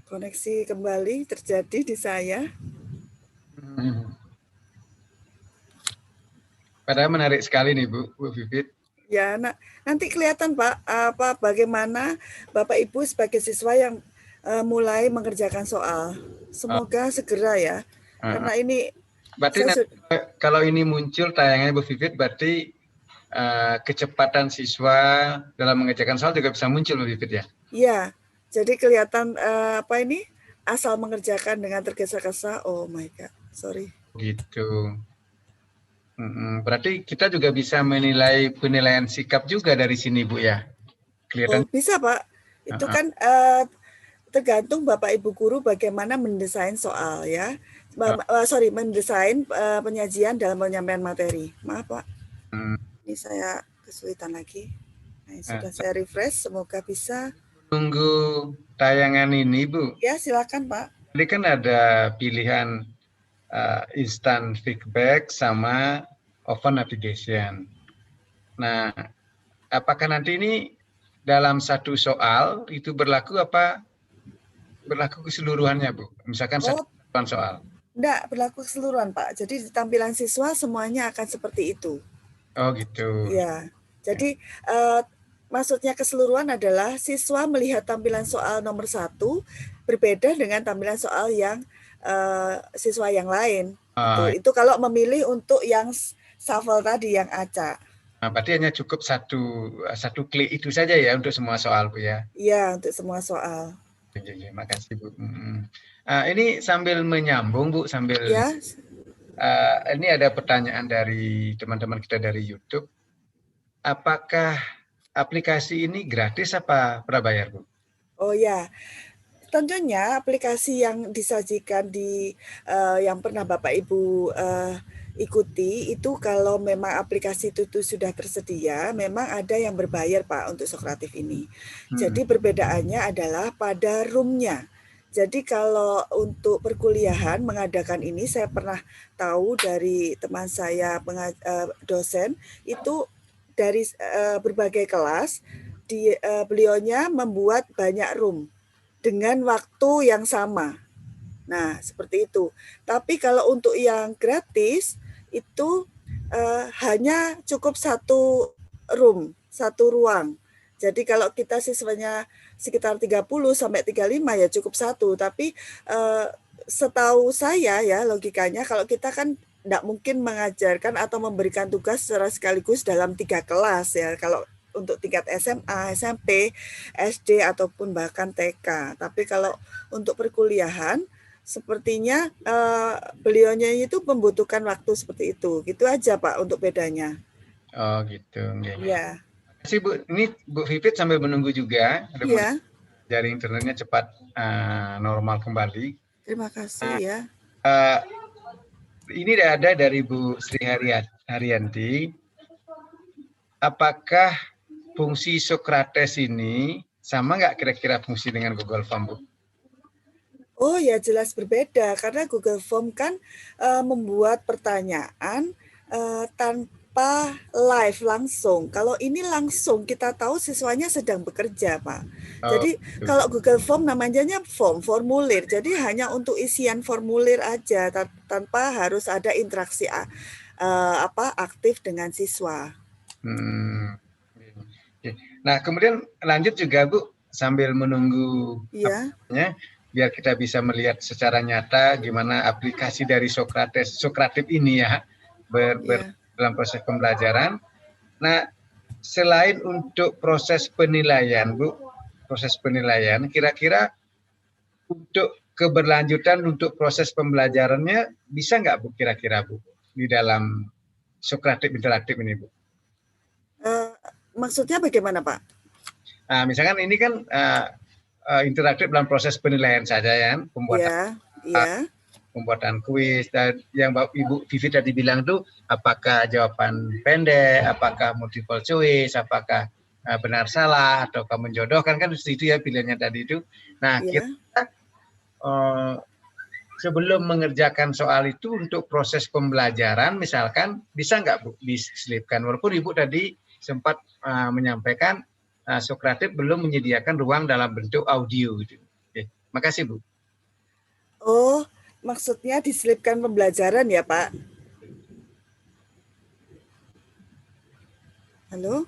Koneksi kembali terjadi di saya. Padahal menarik sekali nih Bu Vivit. Ya, nanti kelihatan Pak, bagaimana Bapak Ibu sebagai siswa yang mulai mengerjakan soal. Semoga segera ya, karena ini. Berarti kalau ini muncul tayangannya Bu Vivit, berarti kecepatan siswa dalam mengerjakan soal juga bisa muncul Bu Vivit ya? Iya, jadi kelihatan asal mengerjakan dengan tergesa-gesa. Oh my God, sorry. Gitu. Berarti kita juga bisa menilai penilaian sikap juga dari sini Bu ya? Kelihatan. Oh, bisa Pak, itu kan tergantung Bapak Ibu guru bagaimana mendesain soal ya. Mendesain penyajian dalam penyampaian materi. Maaf Pak, ini saya kesulitan lagi. Nah, sudah saya refresh, semoga bisa. Tunggu tayangan ini Bu. Ya silakan Pak. Ini kan ada pilihan instant feedback sama open navigation. Nah, apakah nanti ini dalam satu soal itu berlaku apa berlaku keseluruhannya Bu? Misalkan satu soal. Enggak, berlaku keseluruhan, Pak. Jadi di tampilan siswa semuanya akan seperti itu. Oh gitu. Ya, jadi maksudnya keseluruhan adalah siswa melihat tampilan soal nomor 1 berbeda dengan tampilan soal yang siswa yang lain. Oh, Itu kalau memilih untuk yang shuffle tadi yang acak. nah, berarti hanya cukup satu klik itu saja ya untuk semua soal, Bu ya. Iya, untuk semua soal. Oke, makasih Bu. Ini sambil menyambung Bu, sambil Ya, ini ada pertanyaan dari teman-teman kita dari YouTube. Apakah aplikasi ini gratis apa prabayar, Bu? oh ya. Tentunya aplikasi yang disajikan di yang pernah Bapak Ibu ikuti itu kalau memang aplikasi itu sudah tersedia, memang ada yang berbayar Pak untuk Sokratif ini. Jadi perbedaannya adalah pada roomnya. Jadi kalau untuk perkuliahan mengadakan ini saya pernah tahu dari teman saya dosen itu dari berbagai kelas beliaunya membuat banyak room dengan waktu yang sama. Nah, seperti itu. Tapi kalau untuk yang gratis itu hanya cukup satu room, satu ruang. Jadi kalau kita siswanya sekitar 30 sampai 35 ya cukup satu. Tapi setahu saya ya logikanya kalau kita kan tidak mungkin mengajarkan atau memberikan tugas secara sekaligus dalam 3 kelas ya. Kalau untuk tingkat SMA, SMP, SD ataupun bahkan TK. Tapi kalau untuk perkuliahan sepertinya beliaunya itu membutuhkan waktu seperti itu. Gitu aja Pak untuk bedanya. Oh gitu. Iya. Terima kasih Bu. Ini Bu Vivit sambil menunggu juga. Iya. Jaring internetnya cepat normal kembali. Terima kasih ya. Ini ada dari Bu Sri Haryanti. Apakah fungsi Sokrates ini sama nggak kira-kira fungsi dengan Google Form, Bu? Oh ya jelas berbeda karena Google Form kan membuat pertanyaan tanpa live langsung. Kalau ini langsung kita tahu siswanya sedang bekerja, Pak. Jadi kalau Google Form namanya formulir. Jadi hanya untuk isian formulir aja tanpa harus ada interaksi aktif dengan siswa. Nah, kemudian lanjut juga Bu sambil menunggu biar kita bisa melihat secara nyata gimana aplikasi dari Sokratif ini ya dalam proses pembelajaran. Nah, selain untuk proses penilaian, Bu, kira-kira untuk keberlanjutan untuk proses pembelajarannya bisa nggak Bu kira-kira Bu di dalam Sokratif interaktif ini Bu? Maksudnya bagaimana Pak? Nah, misalkan ini kan interaktif dalam proses penilaian saja ya, pembuatan kuis dan yang Ibu Vivi tadi bilang tuh apakah jawaban pendek, apakah multiple choice, apakah benar salah ataukah menjodohkan kan itu ya pilihannya tadi itu. Nah, kita sebelum mengerjakan soal itu untuk proses pembelajaran misalkan bisa nggak Bu diselipkan walaupun Ibu tadi sempat menyampaikan Sokratif belum menyediakan ruang dalam bentuk audio gitu. Oke, makasih Bu. Oh, maksudnya diselipkan pembelajaran ya Pak? Halo?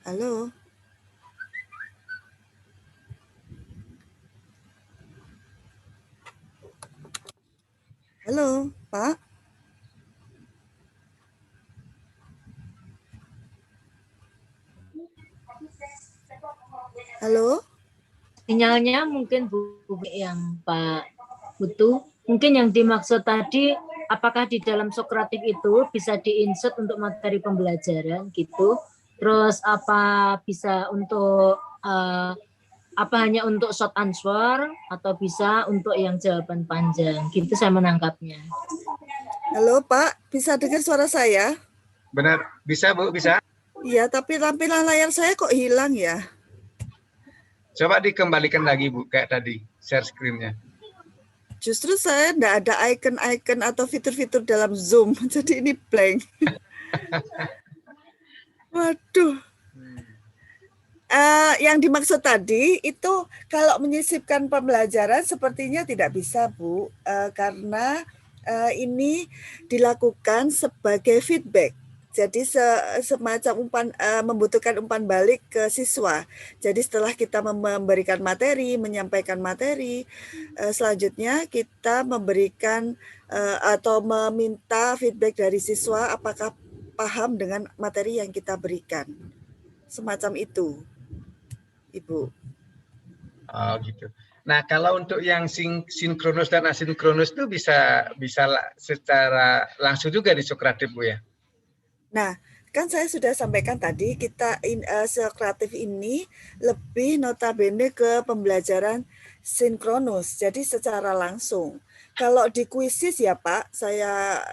Halo? Halo, Pak? Halo? Sinyalnya mungkin yang Pak butuh. Mungkin yang dimaksud tadi, apakah di dalam Sokratif itu bisa diinsert untuk materi pembelajaran gitu. Terus apa bisa untuk apa hanya untuk short answer atau bisa untuk yang jawaban panjang. Gitu saya menangkapnya. Halo Pak, bisa dengar suara saya? Benar, bisa Bu, bisa. Iya, tapi tampilan layar saya kok hilang ya? Coba dikembalikan lagi Bu, kayak tadi, share screen-nya. Justru saya enggak ada icon-icon atau fitur-fitur dalam Zoom, jadi ini blank. Waduh. Yang dimaksud tadi itu kalau menyisipkan pembelajaran sepertinya tidak bisa, Bu, karena ini dilakukan sebagai feedback. Jadi semacam membutuhkan umpan balik ke siswa. Jadi setelah kita memberikan materi, menyampaikan materi, selanjutnya kita memberikan atau meminta feedback dari siswa apakah paham dengan materi yang kita berikan. Semacam itu, Ibu. Oh gitu. Nah, kalau untuk yang sinkronus dan asinkronus itu bisa secara langsung juga di Sokratif, Bu ya? Nah, kan saya sudah sampaikan tadi kita Sokratif ini lebih notabene ke pembelajaran sinkronus, jadi secara langsung. Kalau di kuisis ya Pak, saya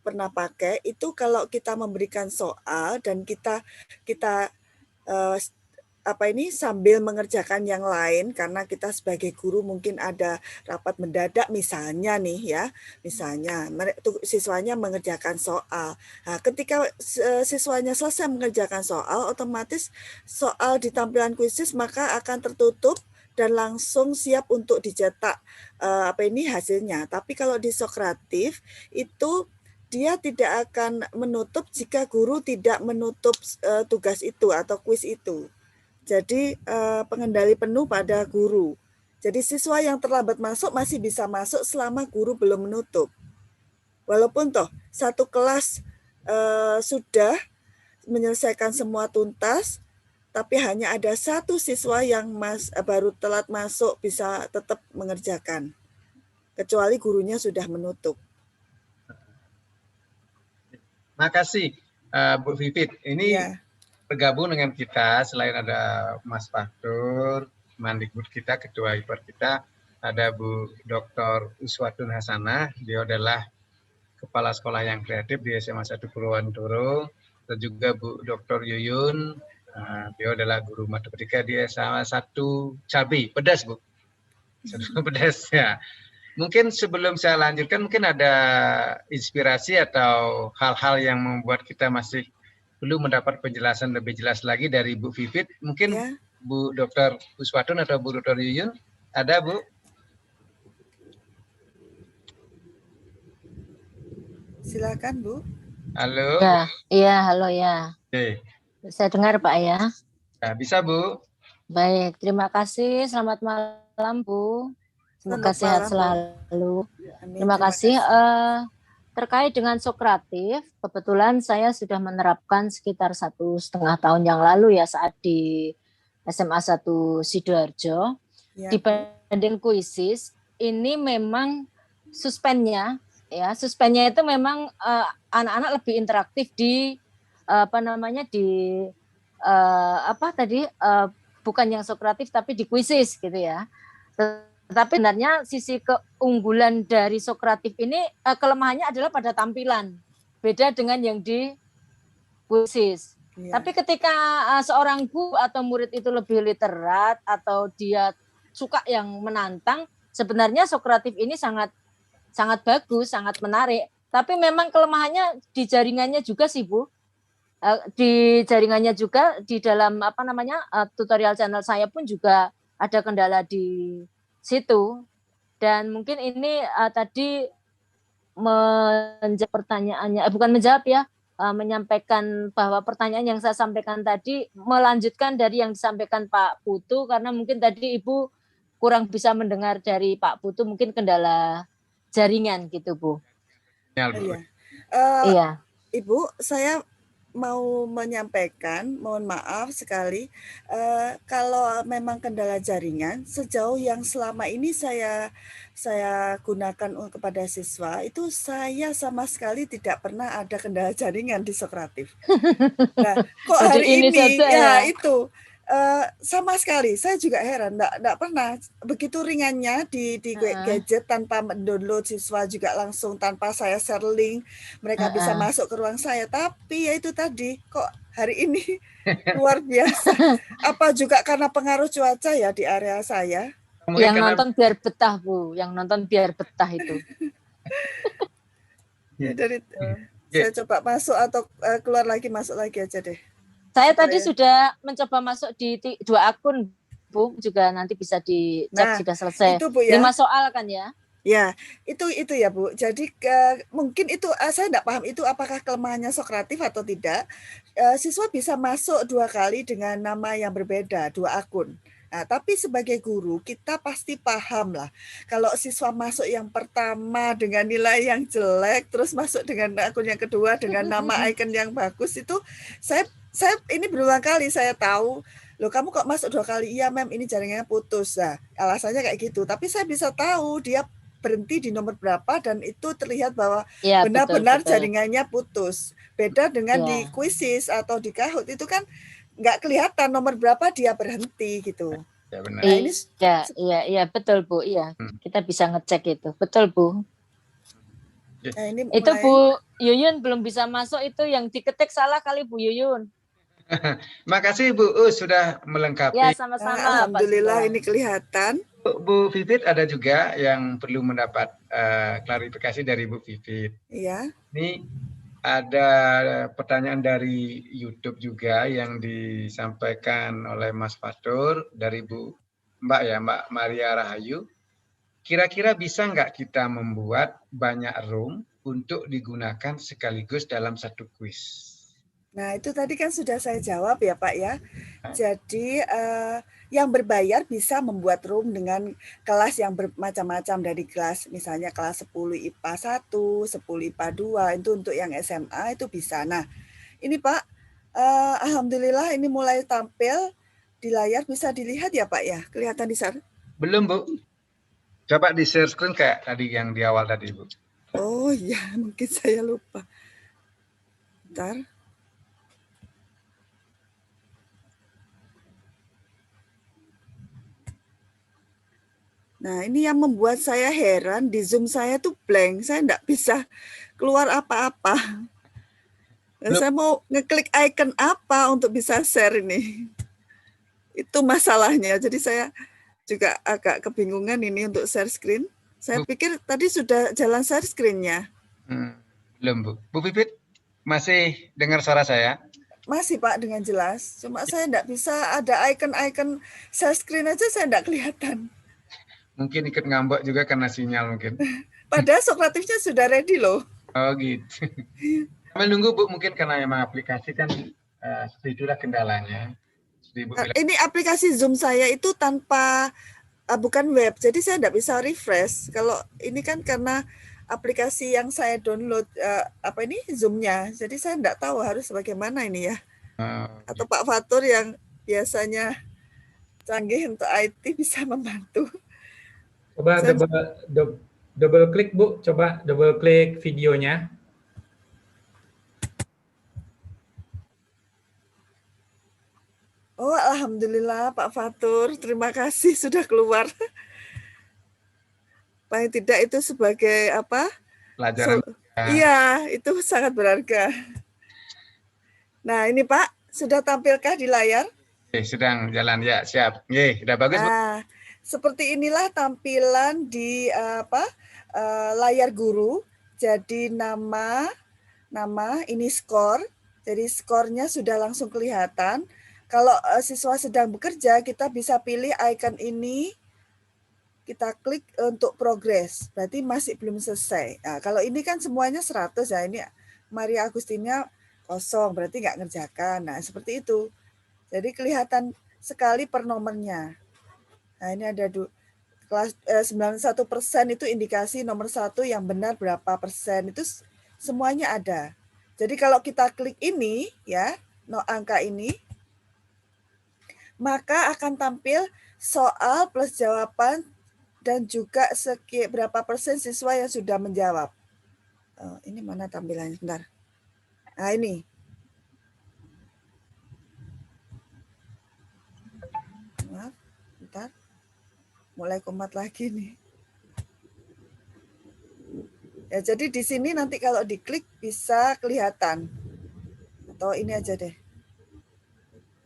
pernah pakai itu kalau kita memberikan soal dan kita sambil mengerjakan yang lain karena kita sebagai guru mungkin ada rapat mendadak misalnya nih ya, misalnya siswanya mengerjakan soal. Nah, ketika siswanya selesai mengerjakan soal, otomatis soal di tampilan kuisis maka akan tertutup dan langsung siap untuk dicetak hasilnya. Tapi kalau di Sokratif itu dia tidak akan menutup jika guru tidak menutup tugas itu atau kuis itu. Jadi pengendali penuh pada guru. Jadi siswa yang terlambat masuk masih bisa masuk selama guru belum menutup. Walaupun toh satu kelas sudah menyelesaikan semua tuntas, tapi hanya ada satu siswa yang baru telat masuk bisa tetap mengerjakan. Kecuali gurunya sudah menutup. Makasih Bu Vivit. Ini ya. Bergabung dengan kita selain ada Mas Fatur, Mandikbud kita, Ketua IPAR kita, ada Bu Dr. Uswatun Hasanah, dia adalah Kepala Sekolah yang Kreatif di SMA 1 Purwantoro, dan juga Bu Dr. Yuyun, dia adalah guru matematika di SMA 1 Cabi, Pedas Bu, Pedas ya. Mungkin sebelum saya lanjutkan, mungkin ada inspirasi atau hal-hal yang membuat kita masih belum mendapat penjelasan lebih jelas lagi dari Bu Vivit. Mungkin ya. Bu Dr. Uswatun atau Bu Dr. Yuyun, ada Bu? Silakan Bu. Halo. Ya, iya halo ya. Oke. Saya dengar Pak ya. Nah, bisa Bu. Baik, terima kasih. Selamat malam Bu. Semoga sehat selalu. Amin. Terima kasih. Terkait dengan Sokratif, kebetulan saya sudah menerapkan sekitar 1,5 tahun yang lalu ya saat di SMA 1 Sidoarjo. Ya. Dibanding kuisis, ini memang suspennya itu memang anak-anak lebih interaktif di bukan yang Sokratif tapi di kuisis gitu ya. Tetapi sebenarnya sisi keunggulan dari Sokratif ini kelemahannya adalah pada tampilan. Beda dengan yang di kuisis. Ya. Tapi ketika seorang guru atau murid itu lebih literat atau dia suka yang menantang, sebenarnya Sokratif ini sangat bagus, sangat menarik. Tapi memang kelemahannya di jaringannya juga sih Bu. Di jaringannya juga di dalam tutorial channel saya pun juga ada kendala di situ. Dan mungkin ini tadi menjawab pertanyaannya, menyampaikan bahwa pertanyaan yang saya sampaikan tadi melanjutkan dari yang disampaikan Pak Putu, karena mungkin tadi Ibu kurang bisa mendengar dari Pak Putu, mungkin kendala jaringan gitu Bu. Iya. Ibu, saya mau menyampaikan, mohon maaf sekali, kalau memang kendala jaringan, sejauh yang selama ini saya gunakan kepada siswa, itu saya sama sekali tidak pernah ada kendala jaringan di Sokratif. Nah, kok hari ini ya itu sama sekali, saya juga heran, enggak pernah begitu ringannya di gadget tanpa mendownload, siswa juga langsung tanpa saya share link, mereka bisa masuk ke ruang saya. Tapi ya itu tadi, kok hari ini luar biasa. Apa juga karena pengaruh cuaca ya di area saya? Yang nonton biar betah Bu, yang nonton biar betah itu. Ya, saya coba masuk atau keluar lagi, masuk lagi aja deh. Saya tadi sudah mencoba masuk di 2 akun, Bu, juga nanti bisa dicek sudah selesai. Itu, Bu, ya. 5 soal kan ya? Ya, itu ya Bu. Jadi mungkin itu saya tidak paham itu apakah kelemahannya Sokratif atau tidak. Siswa bisa masuk 2 kali dengan nama yang berbeda, 2 akun. Nah, tapi sebagai guru kita pasti paham lah. Kalau siswa masuk yang pertama dengan nilai yang jelek, terus masuk dengan akun yang kedua dengan nama icon yang bagus itu, saya ini berulang kali saya tahu. Loh, kamu kok masuk 2 kali? Iya, Mem, ini jaringannya putus. Nah, alasannya kayak gitu. Tapi saya bisa tahu dia berhenti di nomor berapa dan itu terlihat bahwa benar-benar jaringannya putus. Beda dengan di Quizizz atau di Kahoot itu kan nggak kelihatan nomor berapa dia berhenti gitu. Ya, benar. Nah, ini iya betul Bu, iya. Kita bisa ngecek itu. Betul Bu. Nah, ini itu Bu Yuyun belum bisa masuk, itu yang diketik salah kali Bu Yuyun. Makasih Bu sudah melengkapi. Ya, sama-sama. Alhamdulillah ini kelihatan. Bu Vivit ada juga yang perlu mendapat klarifikasi dari Bu Vivit. Iya. Ini ada pertanyaan dari YouTube juga yang disampaikan oleh Mas Fatur dari Mbak Maria Rahayu. Kira-kira bisa nggak kita membuat banyak room untuk digunakan sekaligus dalam satu kuis? Nah, itu tadi kan sudah saya jawab ya Pak ya. Jadi yang berbayar bisa membuat room dengan kelas yang bermacam-macam dari kelas, misalnya kelas 10 IPA 1, 10 IPA 2, itu untuk yang SMA itu bisa. Nah, ini Pak, alhamdulillah ini mulai tampil di layar, bisa dilihat ya Pak ya? Kelihatan di sana? Belum Bu. Coba di share screen kayak tadi yang di awal tadi Bu. Oh iya, mungkin saya lupa. Bentar. Nah, ini yang membuat saya heran, di Zoom saya tuh blank, saya enggak bisa keluar apa-apa. Saya mau ngeklik icon apa untuk bisa share ini. Itu masalahnya, jadi saya juga agak kebingungan ini untuk share screen. Saya pikir tadi sudah jalan share screen-nya. Belum Bu. Bu Pipit, masih dengar suara saya? Masih Pak, dengan jelas. Cuma saya enggak bisa, ada icon-icon share screen aja saya enggak kelihatan. Mungkin ikut ngambek juga karena sinyal mungkin. Padahal Sokratifnya sudah ready loh. Oh gitu. Sambil nunggu Bu, mungkin karena memang aplikasi kan itulah kendalanya. Ini aplikasi Zoom saya itu tanpa, bukan web, jadi saya tidak bisa refresh. Kalau ini kan karena aplikasi yang saya download, Zoom-nya, jadi saya tidak tahu harus bagaimana ini ya. Atau Pak Fatur yang biasanya canggih untuk IT bisa membantu. Coba double klik Bu, coba double klik videonya. Oh, alhamdulillah Pak Fatur, terima kasih sudah keluar. Paling tidak itu sebagai apa? Pelajaran. Iya, itu sangat berharga. Nah, ini Pak, sudah tampilkah di layar? Sedang jalan ya, siap. Sudah bagus Bu. Seperti inilah tampilan di layar guru. Jadi nama ini skor. Jadi skornya sudah langsung kelihatan. Kalau siswa sedang bekerja, kita bisa pilih icon ini. Kita klik untuk progres. Berarti masih belum selesai. Nah, kalau ini kan semuanya 100 ya. Ini Maria Agustina kosong, berarti nggak ngerjakan. Nah, seperti itu. Jadi kelihatan sekali per nomornya. Nah, ini ada kelas 91% itu indikasi nomor 1 yang benar berapa persen, itu semuanya ada. Jadi kalau kita klik ini ya, angka ini, maka akan tampil soal plus jawaban dan juga berapa persen siswa yang sudah menjawab. Ini mana tampilannya, bentar. Nah, ini. Maaf, bentar. Mulai kumat lagi nih. Ya, jadi di sini nanti kalau diklik bisa kelihatan. Atau ini aja deh.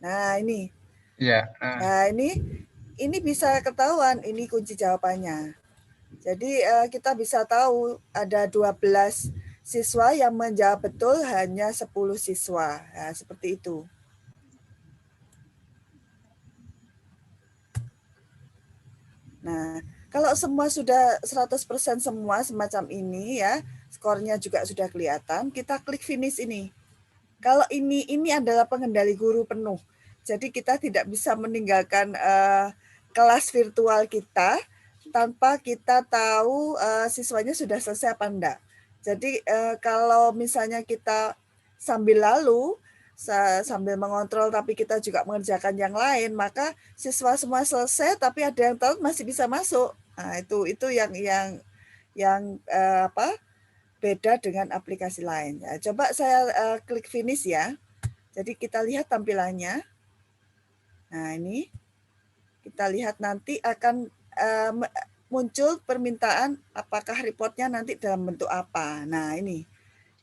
Nah, ini. Ya. Nah, ini bisa ketahuan, ini kunci jawabannya. Jadi kita bisa tahu ada 12 siswa yang menjawab betul, hanya 10 siswa. Nah, seperti itu. Nah, kalau semua sudah 100% semua semacam ini ya, skornya juga sudah kelihatan, kita klik finish ini. Kalau ini adalah pengendali guru penuh. Jadi kita tidak bisa meninggalkan kelas virtual kita tanpa kita tahu siswanya sudah selesai apa enggak. Jadi kalau misalnya kita sambil lalu, sambil mengontrol tapi kita juga mengerjakan yang lain, maka siswa semua selesai tapi ada yang telat masih bisa masuk. Nah, itu yang beda dengan aplikasi lain. Ya, coba saya klik finish ya. Jadi kita lihat tampilannya. Nah, ini kita lihat nanti akan muncul permintaan apakah reportnya nanti dalam bentuk apa. Nah, ini.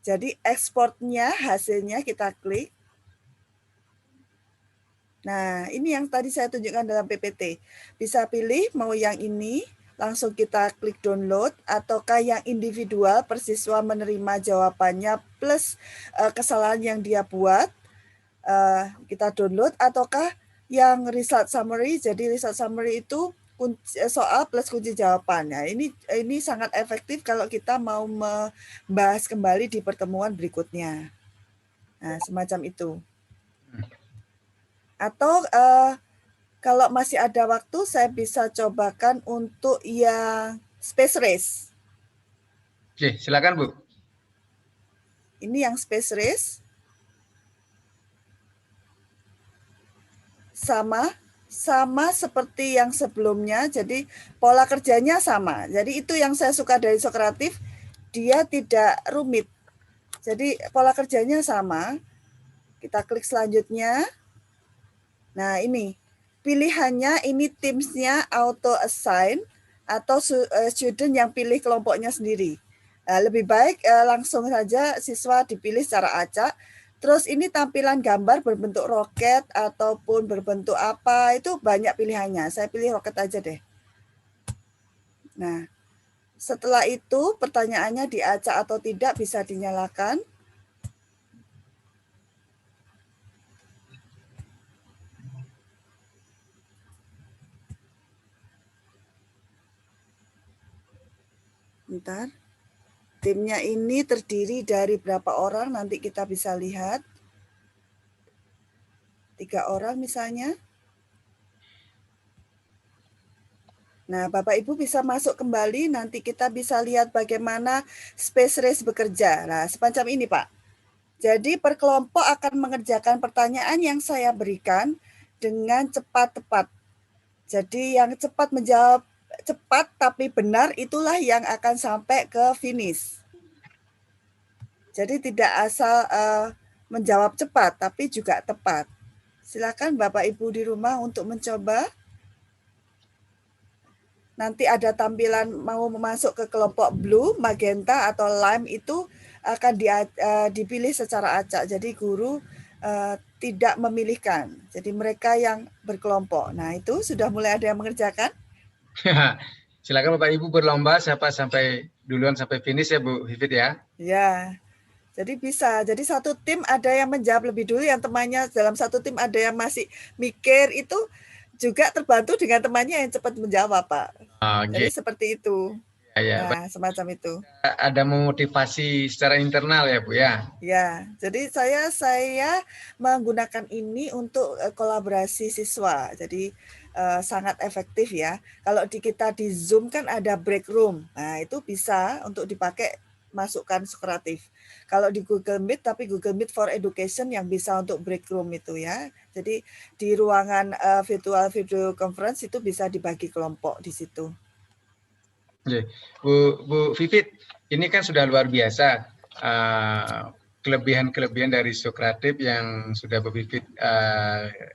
Jadi ekspornya hasilnya kita klik. Nah, ini yang tadi saya tunjukkan dalam PPT. Bisa pilih mau yang ini, langsung kita klik download, ataukah yang individual per siswa menerima jawabannya plus kesalahan yang dia buat, kita download, ataukah yang result summary. Jadi result summary itu soal plus kunci jawabannya. Ini sangat efektif kalau kita mau membahas kembali di pertemuan berikutnya. Nah, semacam itu. Atau kalau masih ada waktu, saya bisa cobakan untuk yang space race. Oke, silakan Bu. Ini yang space race. Sama seperti yang sebelumnya, jadi pola kerjanya sama. Jadi itu yang saya suka dari Socrative, dia tidak rumit. Jadi pola kerjanya sama. Kita klik selanjutnya. Nah, ini pilihannya, ini Teams-nya auto assign atau student yang pilih kelompoknya sendiri. Nah, lebih baik langsung saja siswa dipilih secara acak. Terus ini tampilan gambar berbentuk roket ataupun berbentuk apa, itu banyak pilihannya. Saya pilih roket aja deh. Nah, setelah itu pertanyaannya diacak atau tidak bisa dinyalakan. Bentar. Timnya ini terdiri dari berapa orang, nanti kita bisa lihat. 3 orang misalnya. Nah, Bapak Ibu bisa masuk kembali, nanti kita bisa lihat bagaimana space race bekerja. Nah, semacam ini Pak. Jadi per kelompok akan mengerjakan pertanyaan yang saya berikan dengan cepat-tepat. Jadi yang cepat menjawab cepat tapi benar, itulah yang akan sampai ke finish. Jadi tidak asal menjawab cepat, tapi juga tepat. Silakan Bapak Ibu di rumah untuk mencoba. Nanti ada tampilan mau masuk ke kelompok blue, magenta, atau lime, itu akan dipilih secara acak. Jadi guru tidak memilihkan. Jadi mereka yang berkelompok. Nah, itu sudah mulai ada yang mengerjakan. Silakan Bapak Ibu berlomba siapa sampai duluan sampai finish ya Bu Vivit ya. Ya. Jadi bisa. Jadi satu tim ada yang menjawab lebih dulu, yang temannya dalam satu tim ada yang masih mikir, itu juga terbantu dengan temannya yang cepat menjawab, Pak. Okay. Jadi seperti itu. Ya. Nah, semacam itu. Ada memotivasi secara internal ya Bu ya. Ya, jadi saya menggunakan ini untuk kolaborasi siswa. Jadi sangat efektif ya. Kalau kita di Zoom kan ada break room. Nah, itu bisa untuk dipakai, masukkan Socrative. Kalau di Google Meet, tapi Google Meet for Education yang bisa untuk break room itu ya. Jadi di ruangan virtual video conference itu bisa dibagi kelompok di situ. Bu Vivit, ini kan sudah luar biasa kelebihan-kelebihan dari Socrative yang sudah Bu Vivit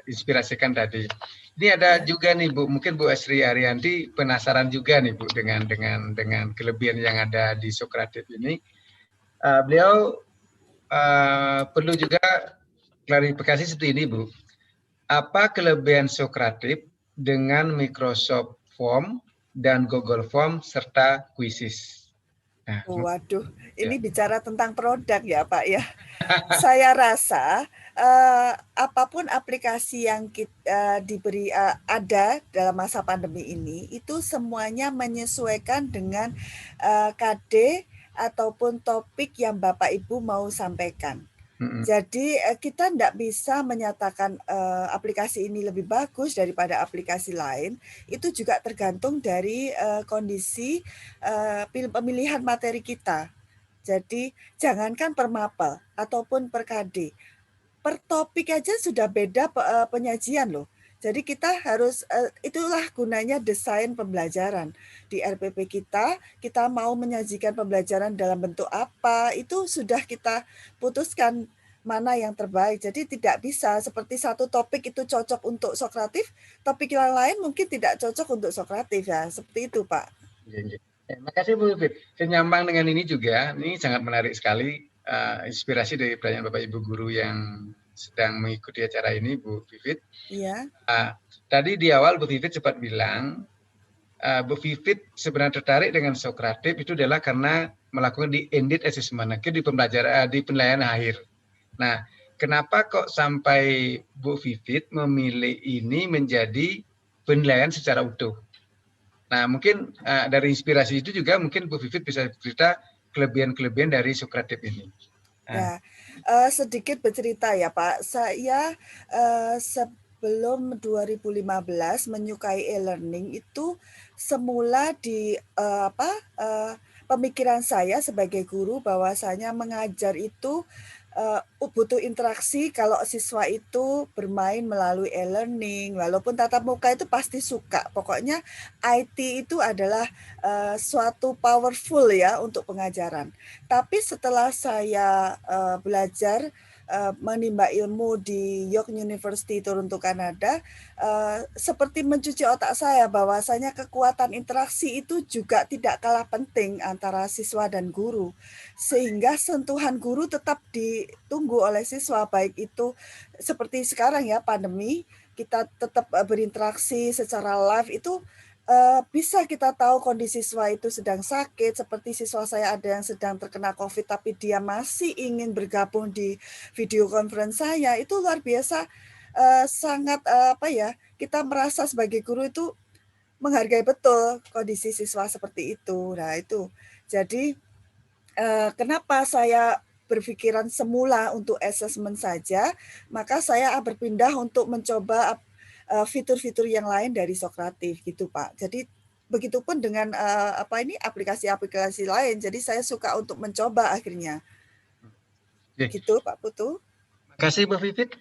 inspirasikan tadi. Ini ada juga nih Bu, mungkin Bu Asri Arianti penasaran juga nih Bu dengan kelebihan yang ada di Socrative ini. Beliau perlu juga klarifikasi seperti ini Bu. Apa kelebihan Socrative dengan Microsoft Form dan Google Form serta Quizzes? Nah, waduh, ini bicara tentang produk ya Pak ya. Saya rasa apapun aplikasi yang kita diberi ada dalam masa pandemi ini, itu semuanya menyesuaikan dengan KD ataupun topik yang Bapak Ibu mau sampaikan. Jadi kita tidak bisa menyatakan aplikasi ini lebih bagus daripada aplikasi lain. Itu juga tergantung dari kondisi pemilihan materi kita. Jadi jangankan per mapel ataupun per KD, per topik aja sudah beda penyajian loh. Jadi kita harus, itulah gunanya desain pembelajaran. Di RPP kita mau menyajikan pembelajaran dalam bentuk apa, itu sudah kita putuskan mana yang terbaik. Jadi tidak bisa seperti satu topik itu cocok untuk Sokratif, topik yang lain mungkin tidak cocok untuk Sokratif ya, seperti itu Pak. Terima kasih Bu Vivit. Senyambang dengan ini juga, ini sangat menarik sekali inspirasi dari banyak Bapak Ibu guru yang sedang mengikuti acara ini, Bu Vivit. Iya. Tadi di awal Bu Vivit sempat bilang, Bu Vivit sebenarnya tertarik dengan Sokratif itu adalah karena melakukan di end assessment, di pembelajaran di penilaian akhir. Nah, kenapa kok sampai Bu Vivit memilih ini menjadi penilaian secara utuh? Nah, mungkin dari inspirasi itu juga mungkin Bu Vivit bisa cerita kelebihan-kelebihan dari Sokratif ini. Ya, sedikit bercerita ya Pak. Saya sebelum 2015 menyukai e-learning itu semula di pemikiran saya sebagai guru bahwasanya mengajar itu butuh interaksi. Kalau siswa itu bermain melalui e-learning, walaupun tatap muka itu pasti suka. Pokoknya IT itu adalah suatu powerful ya untuk pengajaran. Tapi setelah saya belajar menimba ilmu di York University Toronto Kanada, seperti mencuci otak saya bahwasanya kekuatan interaksi itu juga tidak kalah penting antara siswa dan guru, sehingga sentuhan guru tetap ditunggu oleh siswa, baik itu seperti sekarang ya pandemi, kita tetap berinteraksi secara live itu. Bisa kita tahu kondisi siswa itu sedang sakit, seperti siswa saya ada yang sedang terkena COVID tapi dia masih ingin bergabung di video conference saya, itu luar biasa sangat kita merasa sebagai guru itu menghargai betul kondisi siswa seperti itu. Nah itu jadi kenapa saya berpikiran semula untuk assessment saja, maka saya berpindah untuk mencoba fitur-fitur yang lain dari Sokratif gitu Pak. Jadi begitupun dengan aplikasi-aplikasi lain. Jadi saya suka untuk mencoba akhirnya. Gitu Pak Putu. Terima kasih Bu Vivit.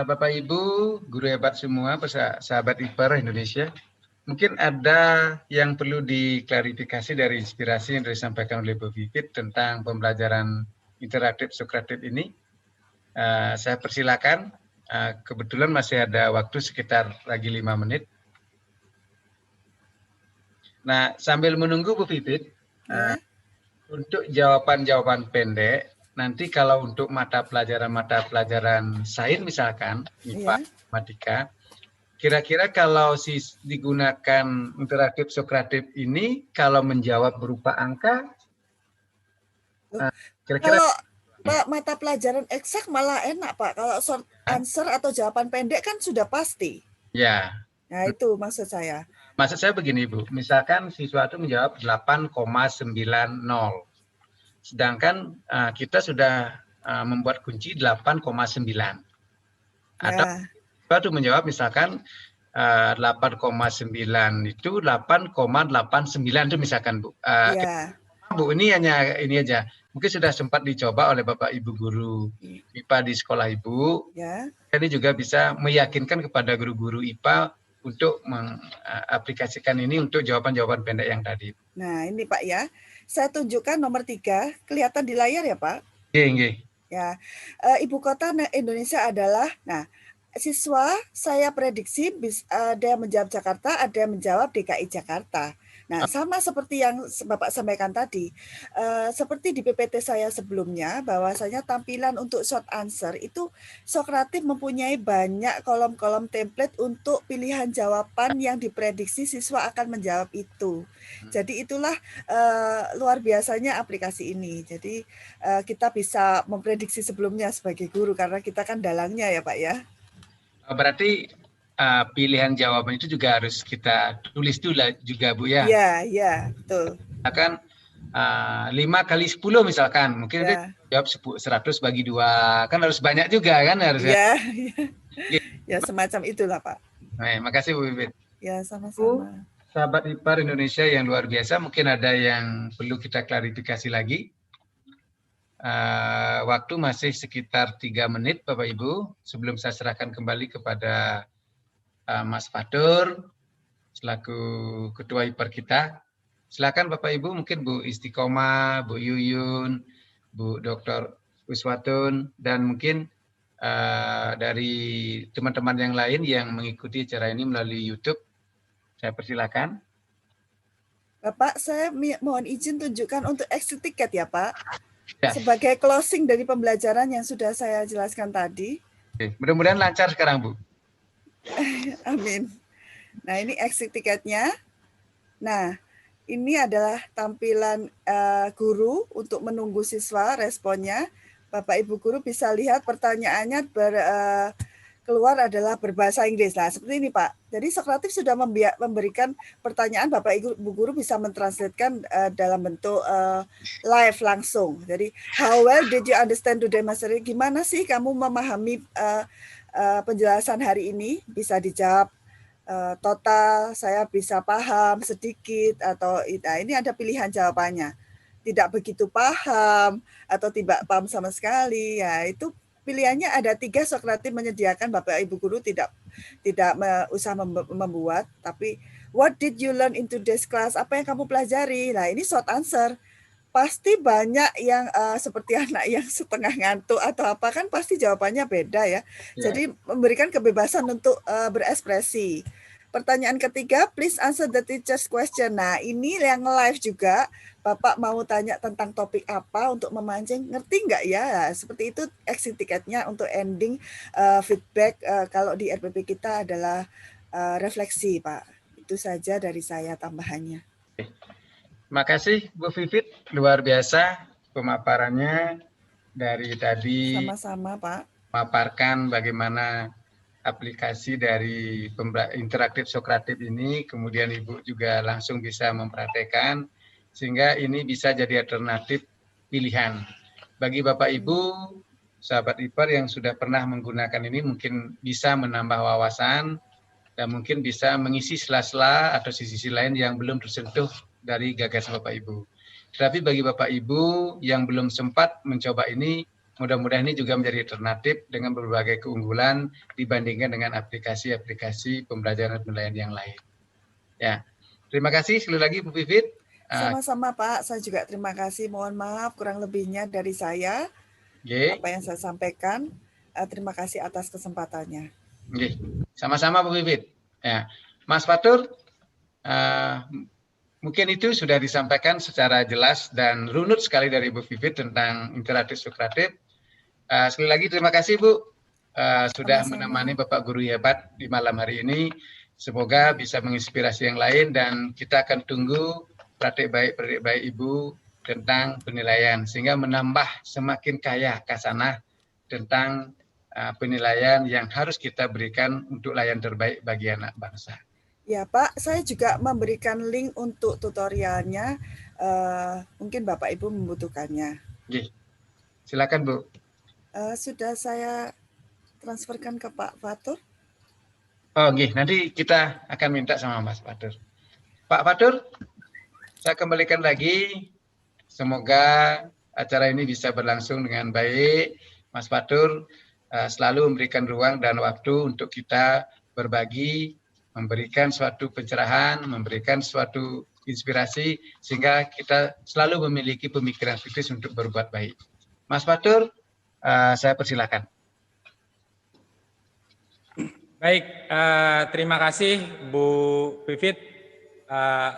Bapak Ibu, guru hebat semua, sahabat IPER Indonesia. Mungkin ada yang perlu diklarifikasi dari inspirasi yang disampaikan oleh Bu Vivit tentang pembelajaran interaktif Sokratif ini. Saya persilakan. Kebetulan masih ada waktu sekitar lagi 5 menit. Nah, sambil menunggu Bu Vivit, untuk jawaban-jawaban pendek, nanti kalau untuk mata pelajaran sains misalkan, IPA, matematika, kira-kira kalau digunakan interaktif Sokratif ini, kalau menjawab berupa angka, kira-kira... Pak, mata pelajaran eksak malah enak Pak. Kalau short answer atau jawaban pendek kan sudah pasti. Ya. Nah itu maksud saya. Maksud saya begini Bu, misalkan siswa itu menjawab 8,90. Sedangkan kita sudah membuat kunci 8,9. Atau siswa itu menjawab misalkan 8,9 itu 8,89 itu misalkan Bu. Bu, ini hanya ini aja. Mungkin sudah sempat dicoba oleh Bapak Ibu guru IPA di sekolah Ibu. Ini juga bisa meyakinkan kepada guru-guru IPA untuk mengaplikasikan ini untuk jawaban-jawaban pendek yang tadi. Nah, ini Pak ya. Saya tunjukkan nomor 3, kelihatan di layar ya Pak? Iya. Ya, ibu kota Indonesia adalah, nah, siswa saya prediksi ada yang menjawab Jakarta, ada yang menjawab DKI Jakarta. Nah, sama seperti yang Bapak sampaikan tadi, seperti di PPT saya sebelumnya, bahwasanya tampilan untuk short answer itu Sokratif mempunyai banyak kolom-kolom template untuk pilihan jawaban yang diprediksi siswa akan menjawab itu. Jadi itulah luar biasanya aplikasi ini. Jadi kita bisa memprediksi sebelumnya sebagai guru karena kita kan dalangnya ya Pak ya. Berarti pilihan jawaban itu juga harus kita tulis dulu juga Bu ya. Iya, iya, betul. Misalkan 5 kali 10 misalkan, mungkin Ya. dia jawab 100 bagi 2, kan harus banyak juga kan harusnya. Iya, ya semacam itulah Pak. Baik, makasih Bu Vivit. Ya, sama-sama. Sahabat IPAR Indonesia yang luar biasa, mungkin ada yang perlu kita klarifikasi lagi. Waktu masih sekitar 3 menit Bapak Ibu, sebelum saya serahkan kembali kepada Mas Fatur selaku Ketua IPAR kita. Silakan Bapak Ibu, mungkin Bu Istiqomah, Bu Yuyun, Bu Dr. Uswatun, dan mungkin dari teman-teman yang lain yang mengikuti acara ini melalui YouTube. Saya persilakan. Bapak, saya mohon izin tunjukkan untuk exit ticket ya Pak. Ya. Sebagai closing dari pembelajaran yang sudah saya jelaskan tadi. Oke, mudah-mudahan lancar sekarang Bu. Amin. Nah, ini exit tiketnya. Nah, ini adalah tampilan guru untuk menunggu siswa responnya. Bapak Ibu guru bisa lihat pertanyaannya keluar adalah berbahasa Inggris. Nah, seperti ini Pak. Jadi Sokratif sudah memberikan pertanyaan, Bapak Ibu guru bisa mentranslatekan dalam bentuk live langsung. Jadi, how well did you understand today, Mas Eri? Gimana sih kamu memahami penjelasan hari ini? Bisa dijawab total, saya bisa paham sedikit, atau nah, ini ada pilihan jawabannya. Tidak begitu paham, atau tidak paham sama sekali. Ya, itu pilihannya ada 3. Sokratif menyediakan, Bapak Ibu guru tidak usah membuat, tapi what did you learn in today's class? Apa yang kamu pelajari? Nah, ini short answer. Pasti banyak yang seperti anak yang setengah ngantuk atau apa, kan pasti jawabannya beda ya. Jadi memberikan kebebasan untuk berekspresi. Pertanyaan ketiga, please answer the teacher's question. Nah, ini yang live juga. Bapak mau tanya tentang topik apa untuk memancing, ngerti nggak ya? Seperti itu exit tiketnya untuk ending feedback kalau di RPP kita adalah refleksi, Pak. Itu saja dari saya tambahannya. Terima kasih Bu Vivit, luar biasa pemaparannya dari tadi. Sama-sama Pak. Memaparkan bagaimana aplikasi dari interaktif Sokratif ini, kemudian Ibu juga langsung bisa mempraktekkan, sehingga ini bisa jadi alternatif pilihan. Bagi Bapak Ibu, sahabat IPAR yang sudah pernah menggunakan ini mungkin bisa menambah wawasan, dan mungkin bisa mengisi sela-sela atau sisi-sisi lain yang belum tersentuh dari gagasan Bapak Ibu. Tetapi bagi Bapak Ibu yang belum sempat mencoba ini, mudah-mudahan ini juga menjadi alternatif dengan berbagai keunggulan dibandingkan dengan aplikasi-aplikasi pembelajaran penilaian yang lain. Ya, terima kasih sekali lagi Bu Vivit. Sama-sama Pak, saya juga terima kasih. Mohon maaf kurang lebihnya dari saya. Apa yang saya sampaikan. Terima kasih atas kesempatannya. Sama-sama Bu Vivit. Ya, Mas Fatur, mungkin itu sudah disampaikan secara jelas dan runut sekali dari Bu Vivit tentang interaktif Sokratif. Sekali lagi terima kasih Bu sudah menemani Bapak Guru hebat di malam hari ini. Semoga bisa menginspirasi yang lain dan kita akan tunggu praktik baik Ibu tentang penilaian sehingga menambah semakin kaya khasanah tentang penilaian yang harus kita berikan untuk layan terbaik bagi anak bangsa. Ya Pak, saya juga memberikan link untuk tutorialnya, mungkin Bapak Ibu membutuhkannya. Silakan Bu. Sudah saya transferkan ke Pak Fatur. Oh, nanti kita akan minta sama Mas Fatur. Pak Fatur, saya kembalikan lagi. Semoga acara ini bisa berlangsung dengan baik. Mas Fatur selalu memberikan ruang dan waktu untuk kita berbagi, memberikan suatu pencerahan, memberikan suatu inspirasi, sehingga kita selalu memiliki pemikiran kritis untuk berbuat baik. Mas Fatur, saya persilakan. Baik, terima kasih Bu Vivit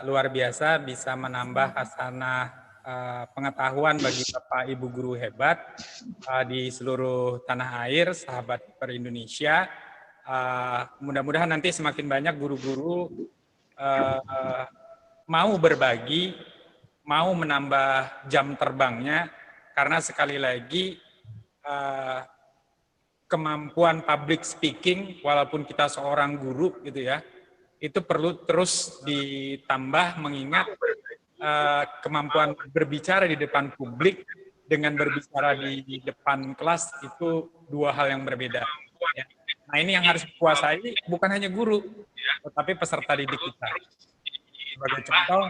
luar biasa, bisa menambah hasanah pengetahuan bagi Bapak Ibu guru hebat di seluruh tanah air, sahabat per Indonesia. Mudah-mudahan nanti semakin banyak guru-guru mau berbagi, mau menambah jam terbangnya, karena sekali lagi kemampuan public speaking, walaupun kita seorang guru gitu ya, itu perlu terus ditambah, mengingat kemampuan berbicara di depan publik dengan berbicara di depan kelas itu dua hal yang berbeda. Ya. Nah, ini yang harus dikuasai bukan hanya guru, tetapi peserta didik kita. Sebagai contoh,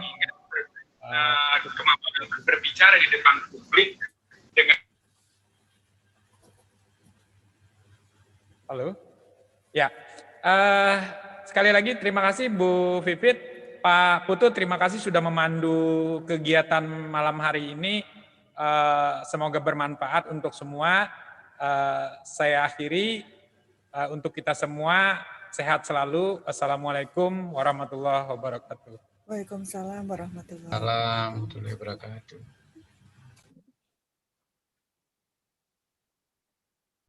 kemampuan berbicara di depan publik dengan... Halo? Ya, sekali lagi terima kasih Bu Vivit, Pak Putu, terima kasih sudah memandu kegiatan malam hari ini. Semoga bermanfaat untuk semua. Saya akhiri, untuk kita semua sehat selalu. Assalamualaikum warahmatullahi wabarakatuh. Waalaikumsalam warahmatullahi Assalamualaikum warahmatullahi wabarakatuh.